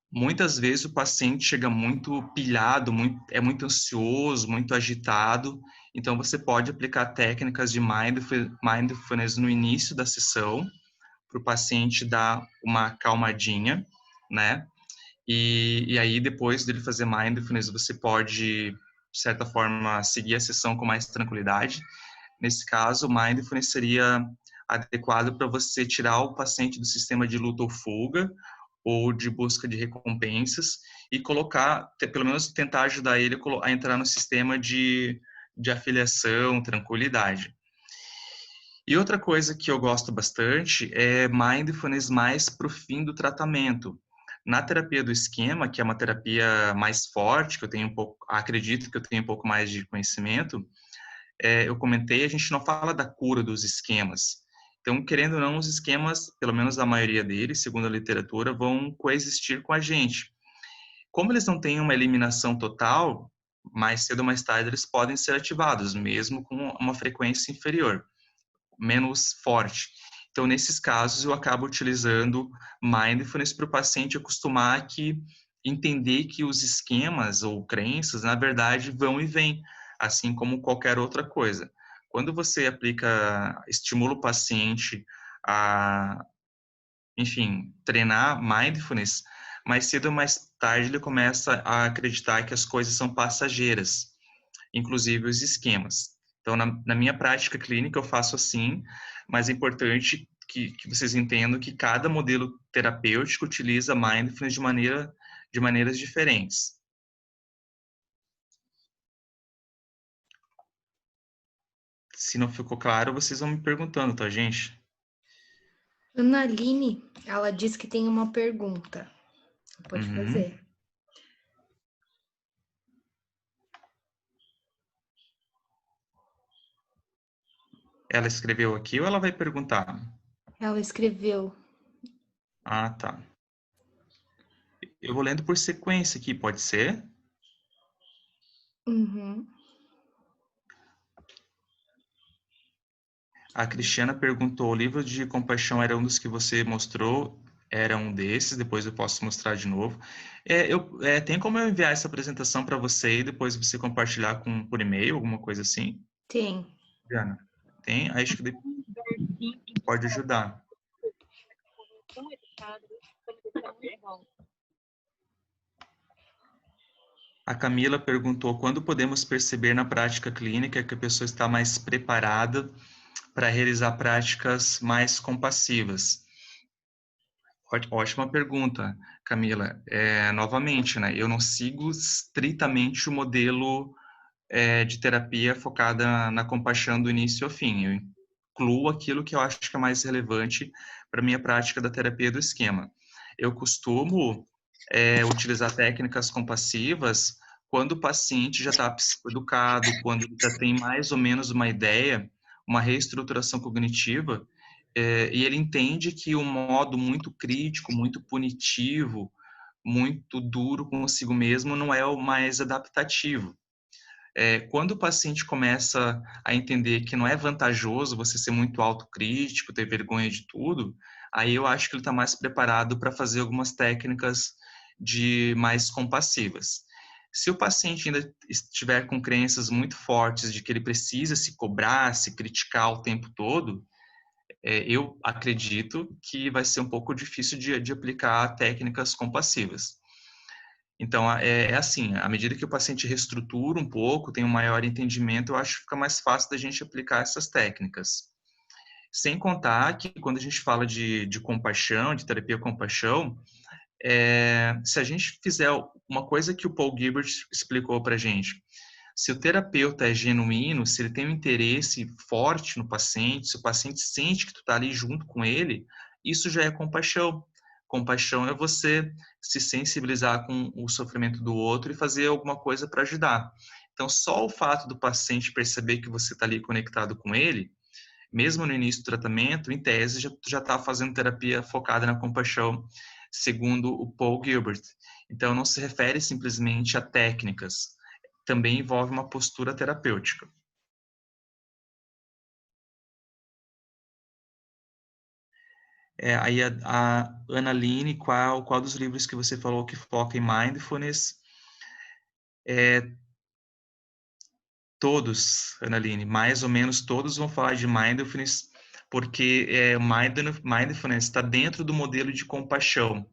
Muitas vezes o paciente chega muito pilhado, é muito ansioso, muito agitado, então você pode aplicar técnicas de mindfulness no início da sessão, para o paciente dar uma calmadinha, né? E aí, depois dele fazer mindfulness, você pode, de certa forma, seguir a sessão com mais tranquilidade. Nesse caso, mindfulness seria adequado para você tirar o paciente do sistema de luta ou fuga, ou de busca de recompensas, e colocar, pelo menos tentar ajudar ele a entrar no sistema de afiliação, tranquilidade. E outra coisa que eu gosto bastante é mindfulness mais para o fim do tratamento. Na terapia do esquema, que é uma terapia mais forte, que eu tenho acredito que eu tenho um pouco mais de conhecimento, eu comentei, a gente não fala da cura dos esquemas. Então, querendo ou não, os esquemas, pelo menos a maioria deles, segundo a literatura, vão coexistir com a gente. Como eles não têm uma eliminação total, mais cedo ou mais tarde eles podem ser ativados, mesmo com uma frequência inferior, menos forte. Então, nesses casos, eu acabo utilizando mindfulness para o paciente acostumar entender que os esquemas ou crenças, na verdade, vão e vêm, assim como qualquer outra coisa. Quando você estimula o paciente a, enfim, treinar mindfulness, mais cedo ou mais tarde ele começa a acreditar que as coisas são passageiras, inclusive os esquemas. Então, na minha prática clínica, eu faço assim, mas é importante que vocês entendam que cada modelo terapêutico utiliza mindfulness de maneiras diferentes. Se não ficou claro, vocês vão me perguntando, tá, gente? Ana Aline, ela diz que tem uma pergunta. Pode Uhum. fazer. Ela escreveu aqui ou ela vai perguntar? Ela escreveu. Ah, tá. Eu vou lendo por sequência aqui, pode ser? Uhum. A Cristiana perguntou: o livro de compaixão era um dos que você mostrou? Era um desses, depois eu posso mostrar de novo. Tem como eu enviar essa apresentação para você e depois você compartilhar por e-mail, alguma coisa assim? Tem. Diana, tem? Acho que pode ajudar. A Camila perguntou: quando podemos perceber na prática clínica que a pessoa está mais preparada para realizar práticas mais compassivas? Ótima pergunta, Camila. Novamente, né, eu não sigo estritamente o modelo de terapia focada na compaixão do início ao fim. Eu incluo aquilo que eu acho que é mais relevante para a minha prática da terapia do esquema. Eu costumo utilizar técnicas compassivas quando o paciente já está psicoeducado, quando já tem mais ou menos uma ideia, uma reestruturação cognitiva, e ele entende que o modo muito crítico, muito punitivo, muito duro consigo mesmo não é o mais adaptativo. Quando o paciente começa a entender que não é vantajoso você ser muito autocrítico, ter vergonha de tudo, aí eu acho que ele está mais preparado para fazer algumas técnicas de mais compassivas. Se o paciente ainda estiver com crenças muito fortes de que ele precisa se cobrar, se criticar o tempo todo, eu acredito que vai ser um pouco difícil de aplicar técnicas compassivas. Então, assim, à medida que o paciente reestrutura um pouco, tem um maior entendimento, eu acho que fica mais fácil da gente aplicar essas técnicas. Sem contar que quando a gente fala de compaixão, de terapia compaixão, se a gente fizer uma coisa que o Paul Gilbert explicou para a gente, se o terapeuta é genuíno, se ele tem um interesse forte no paciente, se o paciente sente que tu está ali junto com ele, isso já é compaixão. Compaixão é você se sensibilizar com o sofrimento do outro e fazer alguma coisa para ajudar. Então, só o fato do paciente perceber que você está ali conectado com ele, mesmo no início do tratamento, em tese, já está fazendo terapia focada na compaixão, segundo o Paul Gilbert. Então, não se refere simplesmente a técnicas, também envolve uma postura terapêutica. Aí a Analine, qual dos livros que você falou que foca em mindfulness? Todos, Analine, mais ou menos todos vão falar de mindfulness, porque mindfulness está dentro do modelo de compaixão.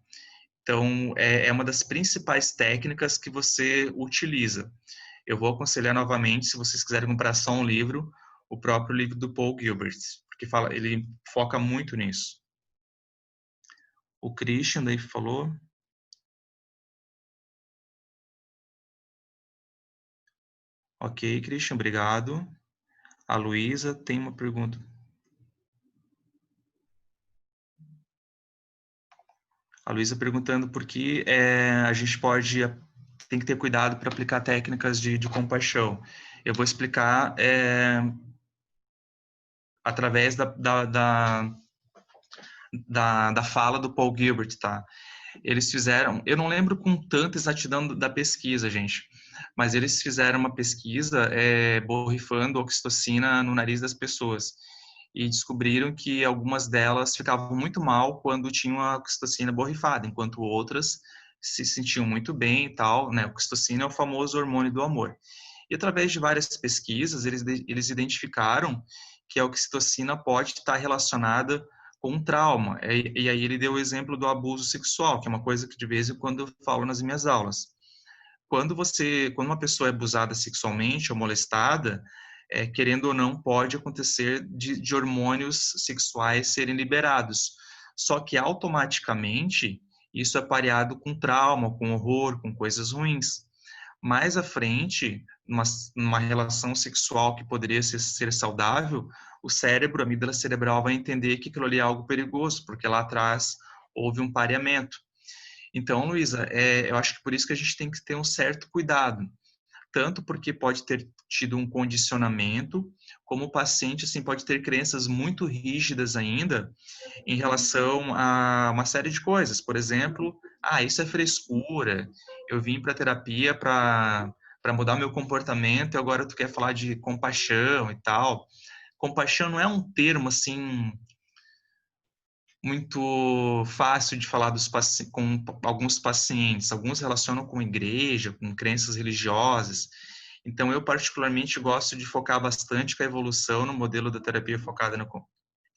Então, é uma das principais técnicas que você utiliza. Eu vou aconselhar novamente, se vocês quiserem comprar só um livro, o próprio livro do Paul Gilbert, porque ele foca muito nisso. O Christian daí falou. Ok, Christian, obrigado. A Luísa tem uma pergunta. A Luísa perguntando por que a gente tem que ter cuidado para aplicar técnicas de compaixão. Eu vou explicar através da fala do Paul Gilbert, tá? Eles fizeram, eu não lembro com tanta exatidão da pesquisa, gente, mas eles fizeram uma pesquisa borrifando oxitocina no nariz das pessoas e descobriram que algumas delas ficavam muito mal quando tinham a oxitocina borrifada, enquanto outras se sentiam muito bem e tal, né? A oxitocina é o famoso hormônio do amor. E através de várias pesquisas, eles identificaram que a oxitocina pode estar relacionada com um trauma. E aí ele deu o exemplo do abuso sexual, que é uma coisa que de vez em quando eu falo nas minhas aulas. Quando uma pessoa é abusada sexualmente ou molestada, querendo ou não, pode acontecer de hormônios sexuais serem liberados. Só que automaticamente isso é pareado com trauma, com horror, com coisas ruins. Mais à frente, numa relação sexual que poderia ser saudável, o cérebro, a amígdala cerebral vai entender que aquilo ali é algo perigoso, porque lá atrás houve um pareamento. Então, Luísa, eu acho que por isso que a gente tem que ter um certo cuidado, tanto porque pode ter tido um condicionamento, como o paciente assim, pode ter crenças muito rígidas ainda em relação a uma série de coisas. Por exemplo, isso é frescura, eu vim para terapia para mudar meu comportamento e agora tu quer falar de compaixão e tal. Compaixão não é um termo assim muito fácil de falar com alguns pacientes. Alguns relacionam com igreja, com crenças religiosas. Então, eu particularmente gosto de focar bastante com a evolução no modelo da terapia focada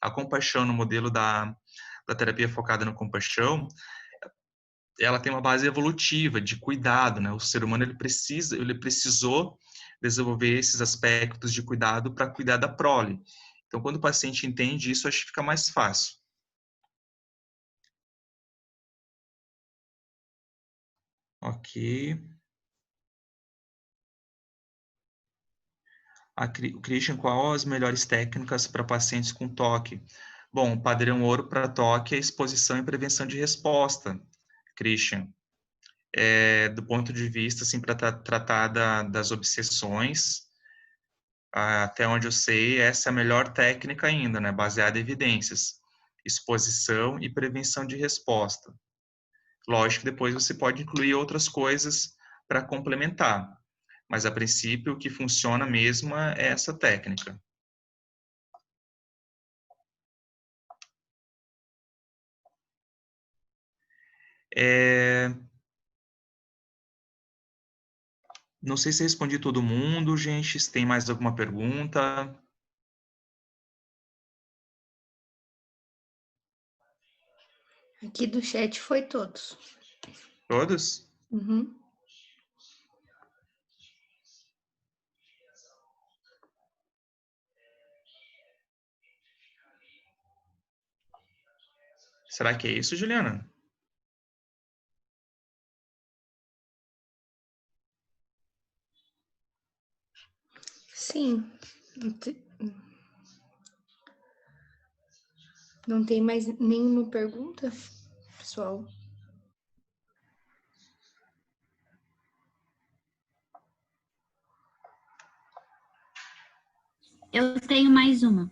a compaixão no modelo da terapia focada na compaixão. Ela tem uma base evolutiva de cuidado, né? O ser humano ele precisou desenvolver esses aspectos de cuidado para cuidar da prole. Então, quando o paciente entende isso, acho que fica mais fácil. Ok. Christian, qual as melhores técnicas para pacientes com toque? Bom, o padrão ouro para toque é exposição e prevenção de resposta, Christian. Do ponto de vista, assim, para tratar das obsessões, até onde eu sei, essa é a melhor técnica ainda, né? Baseada em evidências. Exposição e prevenção de resposta. Lógico que depois você pode incluir outras coisas para complementar, mas a princípio o que funciona mesmo é essa técnica. Não sei se respondi todo mundo, gente. Se tem mais alguma pergunta? Aqui do chat foi todos. Todos? Uhum. Será que é isso, Juliana? Sim. Não tem mais nenhuma pergunta, pessoal? Eu tenho mais uma.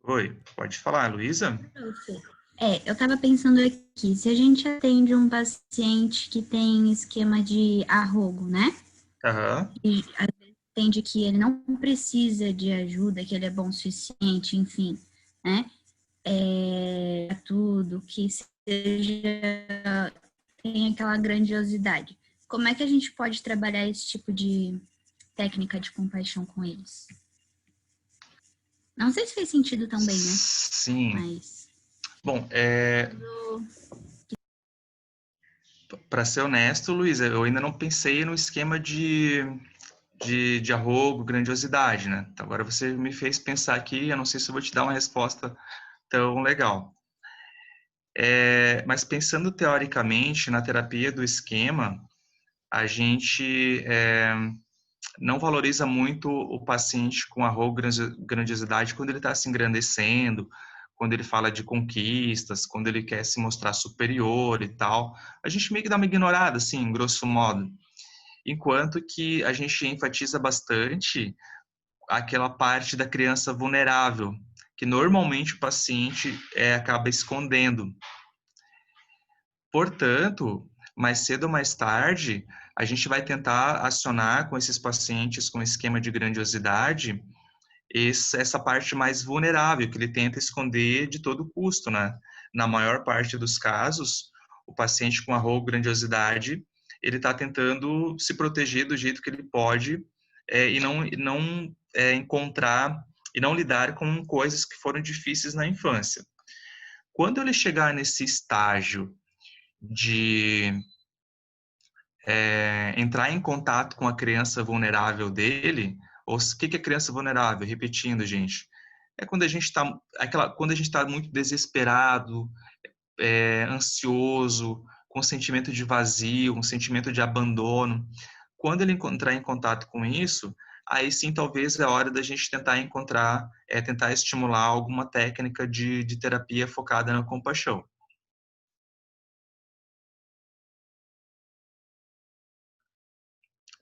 Oi, pode falar, Luísa? Eu estava pensando aqui, se a gente atende um paciente que tem esquema de arrogo, né? Aham. E às vezes entende que ele não precisa de ajuda, que ele é bom o suficiente, enfim, né? Tudo, que seja, tem aquela grandiosidade. Como é que a gente pode trabalhar esse tipo de técnica de compaixão com eles? Não sei se fez sentido também, né? Sim. Mas... Bom, para ser honesto, Luísa, eu ainda não pensei no esquema de arrogo, grandiosidade, né? Então, agora você me fez pensar aqui, eu não sei se eu vou te dar uma resposta tão legal. Mas pensando teoricamente na terapia do esquema, a gente não valoriza muito o paciente com arrogo, grandiosidade quando ele está se engrandecendo, quando ele fala de conquistas, quando ele quer se mostrar superior e tal. A gente meio que dá uma ignorada, assim, grosso modo. Enquanto que a gente enfatiza bastante aquela parte da criança vulnerável, que normalmente o paciente acaba escondendo. Portanto, mais cedo ou mais tarde, a gente vai tentar acionar com esses pacientes com esquema de grandiosidade essa parte mais vulnerável, que ele tenta esconder de todo custo, né? Na maior parte dos casos, o paciente com arrogo, grandiosidade, ele está tentando se proteger do jeito que ele pode e não encontrar e não lidar com coisas que foram difíceis na infância. Quando ele chegar nesse estágio de entrar em contato com a criança vulnerável dele, ou o que é criança vulnerável? Repetindo, gente, é quando a gente está muito desesperado, ansioso, com sentimento de vazio, um sentimento de abandono. Quando ele entrar em contato com isso, aí sim talvez é a hora da gente tentar tentar estimular alguma técnica de terapia focada na compaixão.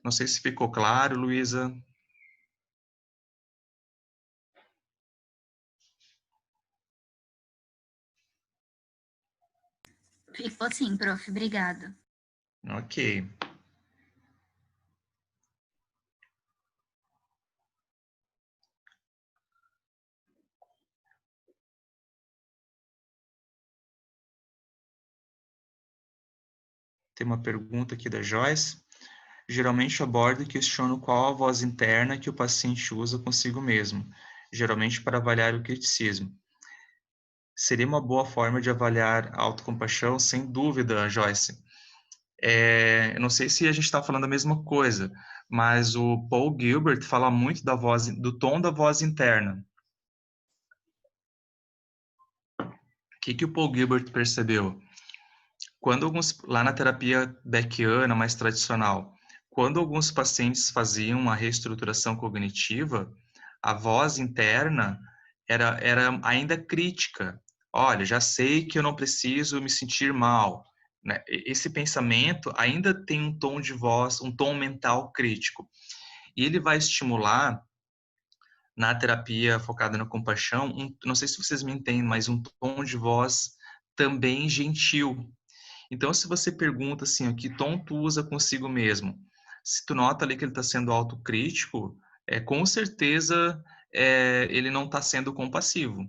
Não sei se ficou claro, Luísa. Ficou sim, prof. Obrigada. Ok. Tem uma pergunta aqui da Joyce. Geralmente abordo e questiono qual a voz interna que o paciente usa consigo mesmo, geralmente para avaliar o criticismo. Seria uma boa forma de avaliar a autocompaixão, sem dúvida, Joyce. Eu não sei se a gente está falando a mesma coisa, mas o Paul Gilbert fala muito da voz, do tom da voz interna. O que o Paul Gilbert percebeu? Lá na terapia beckiana, mais tradicional, quando alguns pacientes faziam uma reestruturação cognitiva, a voz interna era ainda crítica. Olha, já sei que eu não preciso me sentir mal. Né? Esse pensamento ainda tem um tom de voz, um tom mental crítico. E ele vai estimular, na terapia focada na compaixão, não sei se vocês me entendem, mas um tom de voz também gentil. Então, se você pergunta assim, que tom tu usa consigo mesmo? Se tu nota ali que ele está sendo autocrítico, com certeza ele não está sendo compassivo.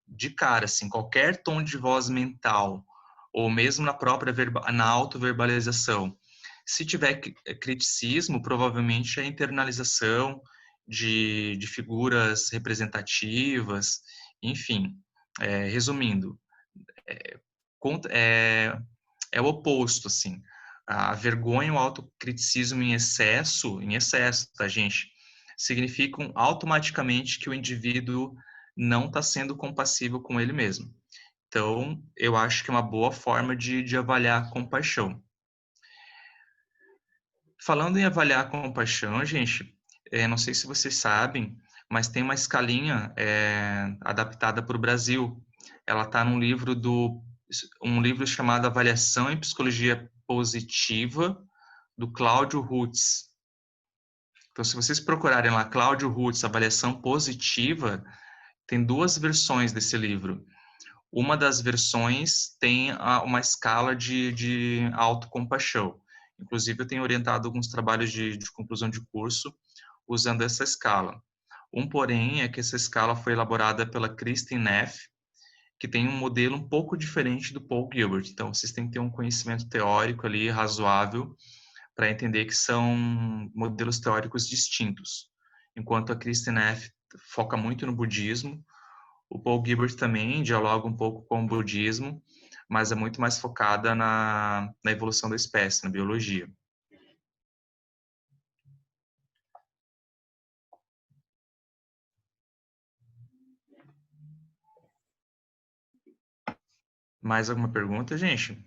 De cara, assim, qualquer tom de voz mental, ou mesmo na autoverbalização, se tiver criticismo, provavelmente é internalização de figuras representativas, enfim. Resumindo, é o oposto, assim. A vergonha e o autocriticismo em excesso, tá, gente? Significam automaticamente que o indivíduo não está sendo compassivo com ele mesmo. Então, eu acho que é uma boa forma de avaliar a compaixão. Falando em avaliar a compaixão, gente, não sei se vocês sabem, mas tem uma escalinha adaptada para o Brasil. Ela está num livro um livro chamado Avaliação em Psicologia Positiva, do Cláudio Rutz. Então, se vocês procurarem lá Cláudio Rutz, Avaliação Positiva, tem duas versões desse livro. Uma das versões tem uma escala de autocompaixão. Inclusive, eu tenho orientado alguns trabalhos de conclusão de curso usando essa escala. Porém, é que essa escala foi elaborada pela Kristin Neff, que tem um modelo um pouco diferente do Paul Gilbert. Então, vocês têm que ter um conhecimento teórico ali razoável para entender que são modelos teóricos distintos. Enquanto a Kristin Neff foca muito no budismo, o Paul Gilbert também dialoga um pouco com o budismo, mas é muito mais focada na evolução da espécie, na biologia. Mais alguma pergunta, gente?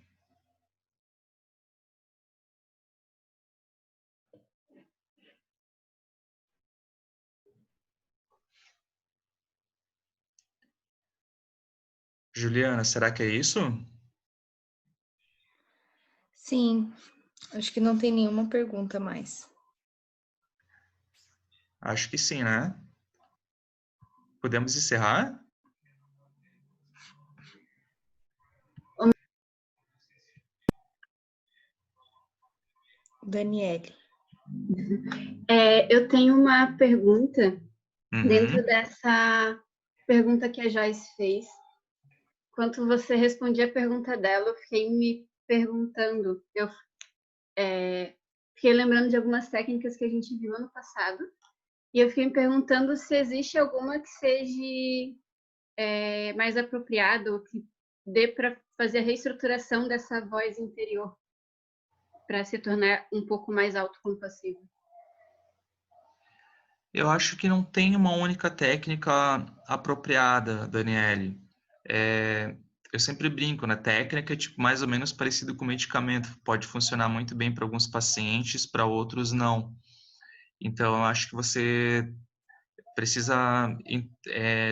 Juliana, será que é isso? Sim, acho que não tem nenhuma pergunta mais. Acho que sim, né? Podemos encerrar? Daniele. Eu tenho uma pergunta dentro Uhum. dessa pergunta que a Joyce fez. Enquanto você respondia a pergunta dela, eu fiquei me perguntando, eu fiquei lembrando de algumas técnicas que a gente viu ano passado, e eu fiquei me perguntando se existe alguma que seja mais apropriada, ou que dê para fazer a reestruturação dessa voz interior, para se tornar um pouco mais autocompassivo. Eu acho que não tem uma única técnica apropriada, Daniele. eu sempre brinco, né? Técnica é tipo, mais ou menos parecido com medicamento. Pode funcionar muito bem para alguns pacientes, para outros não. Então, eu acho que você precisa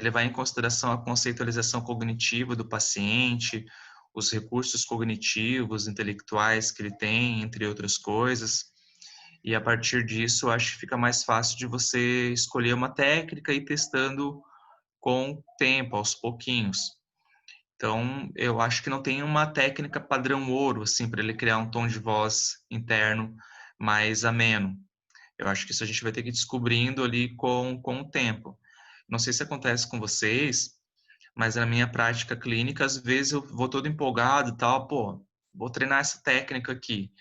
levar em consideração a conceitualização cognitiva do paciente, os recursos cognitivos, intelectuais que ele tem, entre outras coisas. E a partir disso, eu acho que fica mais fácil de você escolher uma técnica e ir testando com o tempo, aos pouquinhos. Então, eu acho que não tem uma técnica padrão ouro, assim, para ele criar um tom de voz interno mais ameno. Eu acho que isso a gente vai ter que ir descobrindo ali com o tempo. Não sei se acontece com vocês, mas na minha prática clínica, às vezes eu vou todo empolgado e tal, pô, vou treinar essa técnica aqui.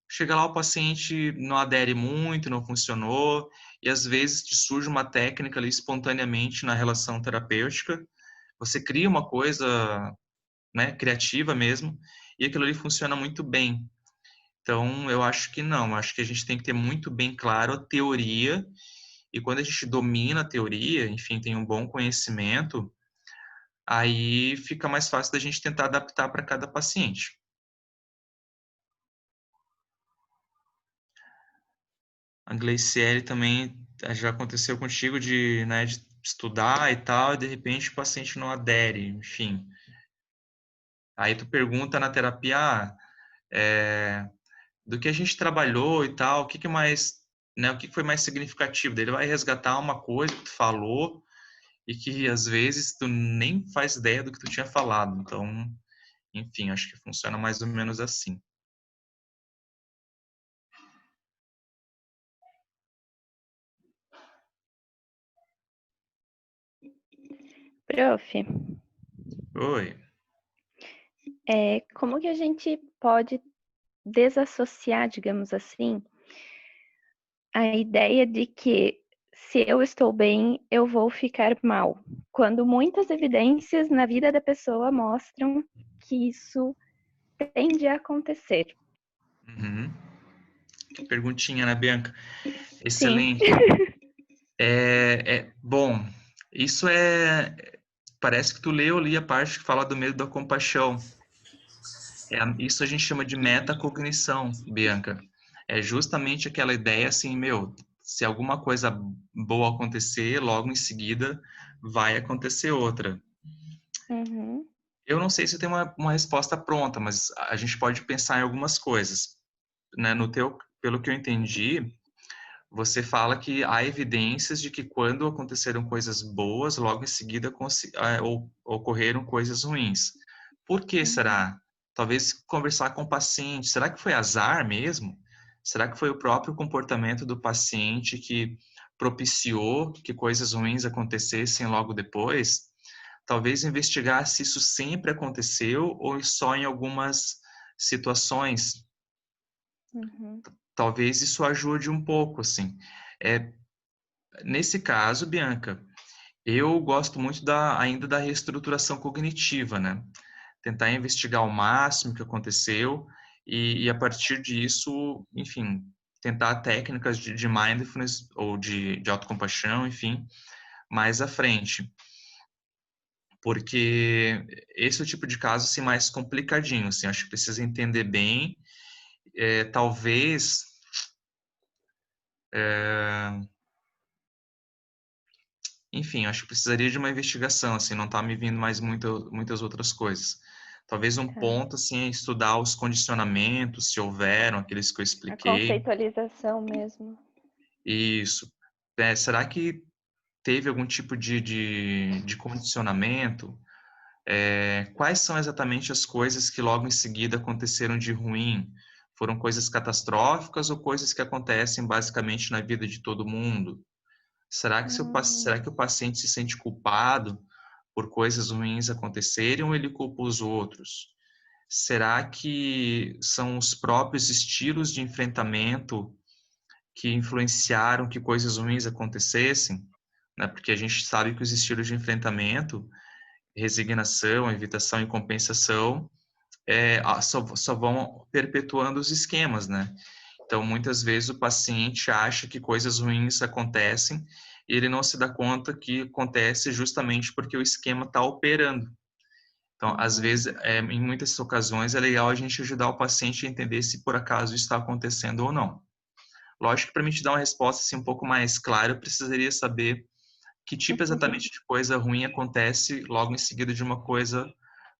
Chega lá, o paciente não adere muito, não funcionou, e às vezes te surge uma técnica ali espontaneamente na relação terapêutica. Você cria uma coisa, né, criativa mesmo, e aquilo ali funciona muito bem. Então, eu acho que não, eu acho que a gente tem que ter muito bem claro a teoria, e quando a gente domina a teoria, enfim, tem um bom conhecimento, aí fica mais fácil da gente tentar adaptar para cada paciente. A Gleiciele também já aconteceu contigo de, né, de estudar e tal, e de repente o paciente não adere, enfim. Aí tu pergunta na terapia, do que a gente trabalhou e tal, o que mais, né, o que foi mais significativo? Daí ele vai resgatar uma coisa que tu falou e que às vezes tu nem faz ideia do que tu tinha falado. Então, enfim, acho que funciona mais ou menos assim. Prof, Oi. como que a gente pode desassociar, digamos assim, a ideia de que se eu estou bem, eu vou ficar mal, quando muitas evidências na vida da pessoa mostram que isso tende a acontecer. Uhum. Que perguntinha, né, Bianca? Sim. Excelente. Bom, isso parece que tu leu ali a parte que fala do medo da compaixão. Isso a gente chama de metacognição, Bianca. É justamente aquela ideia assim, meu, se alguma coisa boa acontecer, logo em seguida vai acontecer outra. Uhum. Eu não sei se tem uma resposta pronta, mas a gente pode pensar em algumas coisas. Né? Pelo que eu entendi, você fala que há evidências de que quando aconteceram coisas boas, logo em seguida ocorreram coisas ruins. Por que será? Talvez conversar com o paciente. Será que foi azar mesmo? Será que foi o próprio comportamento do paciente que propiciou que coisas ruins acontecessem logo depois? Talvez investigar se isso sempre aconteceu ou só em algumas situações. Uhum. Talvez isso ajude um pouco, assim. Nesse caso, Bianca, eu gosto muito ainda da reestruturação cognitiva, né? Tentar investigar o máximo que aconteceu e a partir disso, enfim, tentar técnicas de mindfulness ou de autocompaixão, enfim, mais à frente. Porque esse é o tipo de caso assim, mais complicadinho, assim, acho que precisa entender bem, talvez enfim, acho que precisaria de uma investigação, assim, não está me vindo mais muitas outras coisas. Talvez um Tá. ponto, assim, é estudar os condicionamentos, se houveram, aqueles que eu A expliquei. conceitualização mesmo. Isso. Será que teve algum tipo de condicionamento? Quais são exatamente as coisas que logo em seguida aconteceram de ruim? Foram coisas catastróficas ou coisas que acontecem basicamente na vida de todo mundo? Será que o paciente se sente culpado por coisas ruins acontecerem ou ele culpa os outros? Será que são os próprios estilos de enfrentamento que influenciaram que coisas ruins acontecessem? Né? Porque a gente sabe que os estilos de enfrentamento, resignação, evitação e compensação, só vão perpetuando os esquemas, né? Então, muitas vezes o paciente acha que coisas ruins acontecem e ele não se dá conta que acontece justamente porque o esquema está operando. Então, às vezes, em muitas ocasiões, é legal a gente ajudar o paciente a entender se por acaso está acontecendo ou não. Lógico que para mim te dar uma resposta assim, um pouco mais clara, eu precisaria saber que tipo exatamente de coisa ruim acontece logo em seguida de uma coisa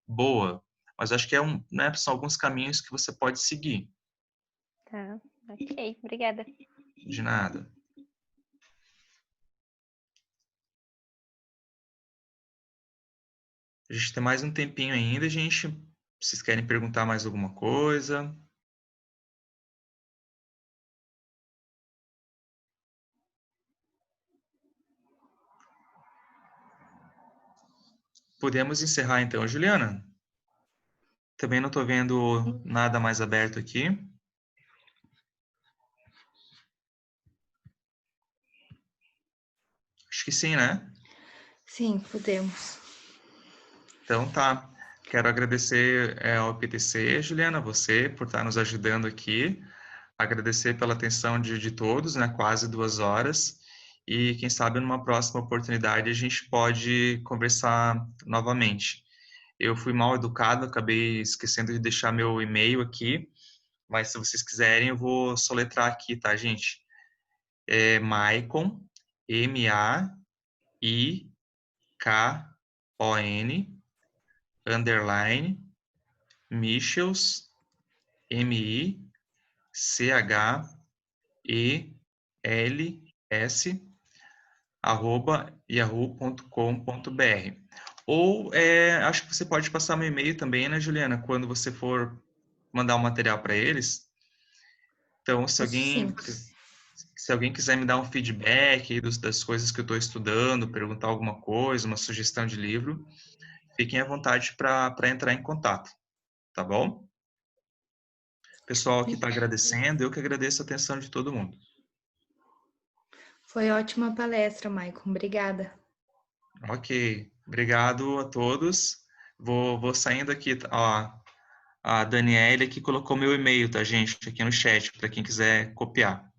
boa. Mas acho que né, são alguns caminhos que você pode seguir. Tá, ok, obrigada. De nada. A gente tem mais um tempinho ainda, gente. Vocês querem perguntar mais alguma coisa? Podemos encerrar então, Juliana? Também não estou vendo nada mais aberto aqui. Acho que sim, né? Sim, podemos. Então tá. Quero agradecer ao PTC, Juliana, você, por estar nos ajudando aqui. Agradecer pela atenção de todos, né? Quase 2 horas. E quem sabe numa próxima oportunidade a gente pode conversar novamente. Eu fui mal educado, acabei esquecendo de deixar meu e-mail aqui, mas se vocês quiserem eu vou soletrar aqui, tá, gente? É Maicon, M-A-I-K-O-N, underline, Michels, M-I-C-H-E-L-S, @yahoo.com.br. Ou acho que você pode passar meu e-mail também, né, Juliana, quando você for mandar o material para eles. Então, se Sim. alguém quiser me dar um feedback aí das coisas que eu estou estudando, perguntar alguma coisa, uma sugestão de livro, fiquem à vontade para entrar em contato, tá bom? Pessoal que está agradecendo, eu que agradeço a atenção de todo mundo. Foi ótima palestra, Maicon. Obrigada. Ok, obrigado a todos. Vou saindo aqui, ó, a Daniela que colocou meu e-mail, tá, gente, aqui no chat, para quem quiser copiar.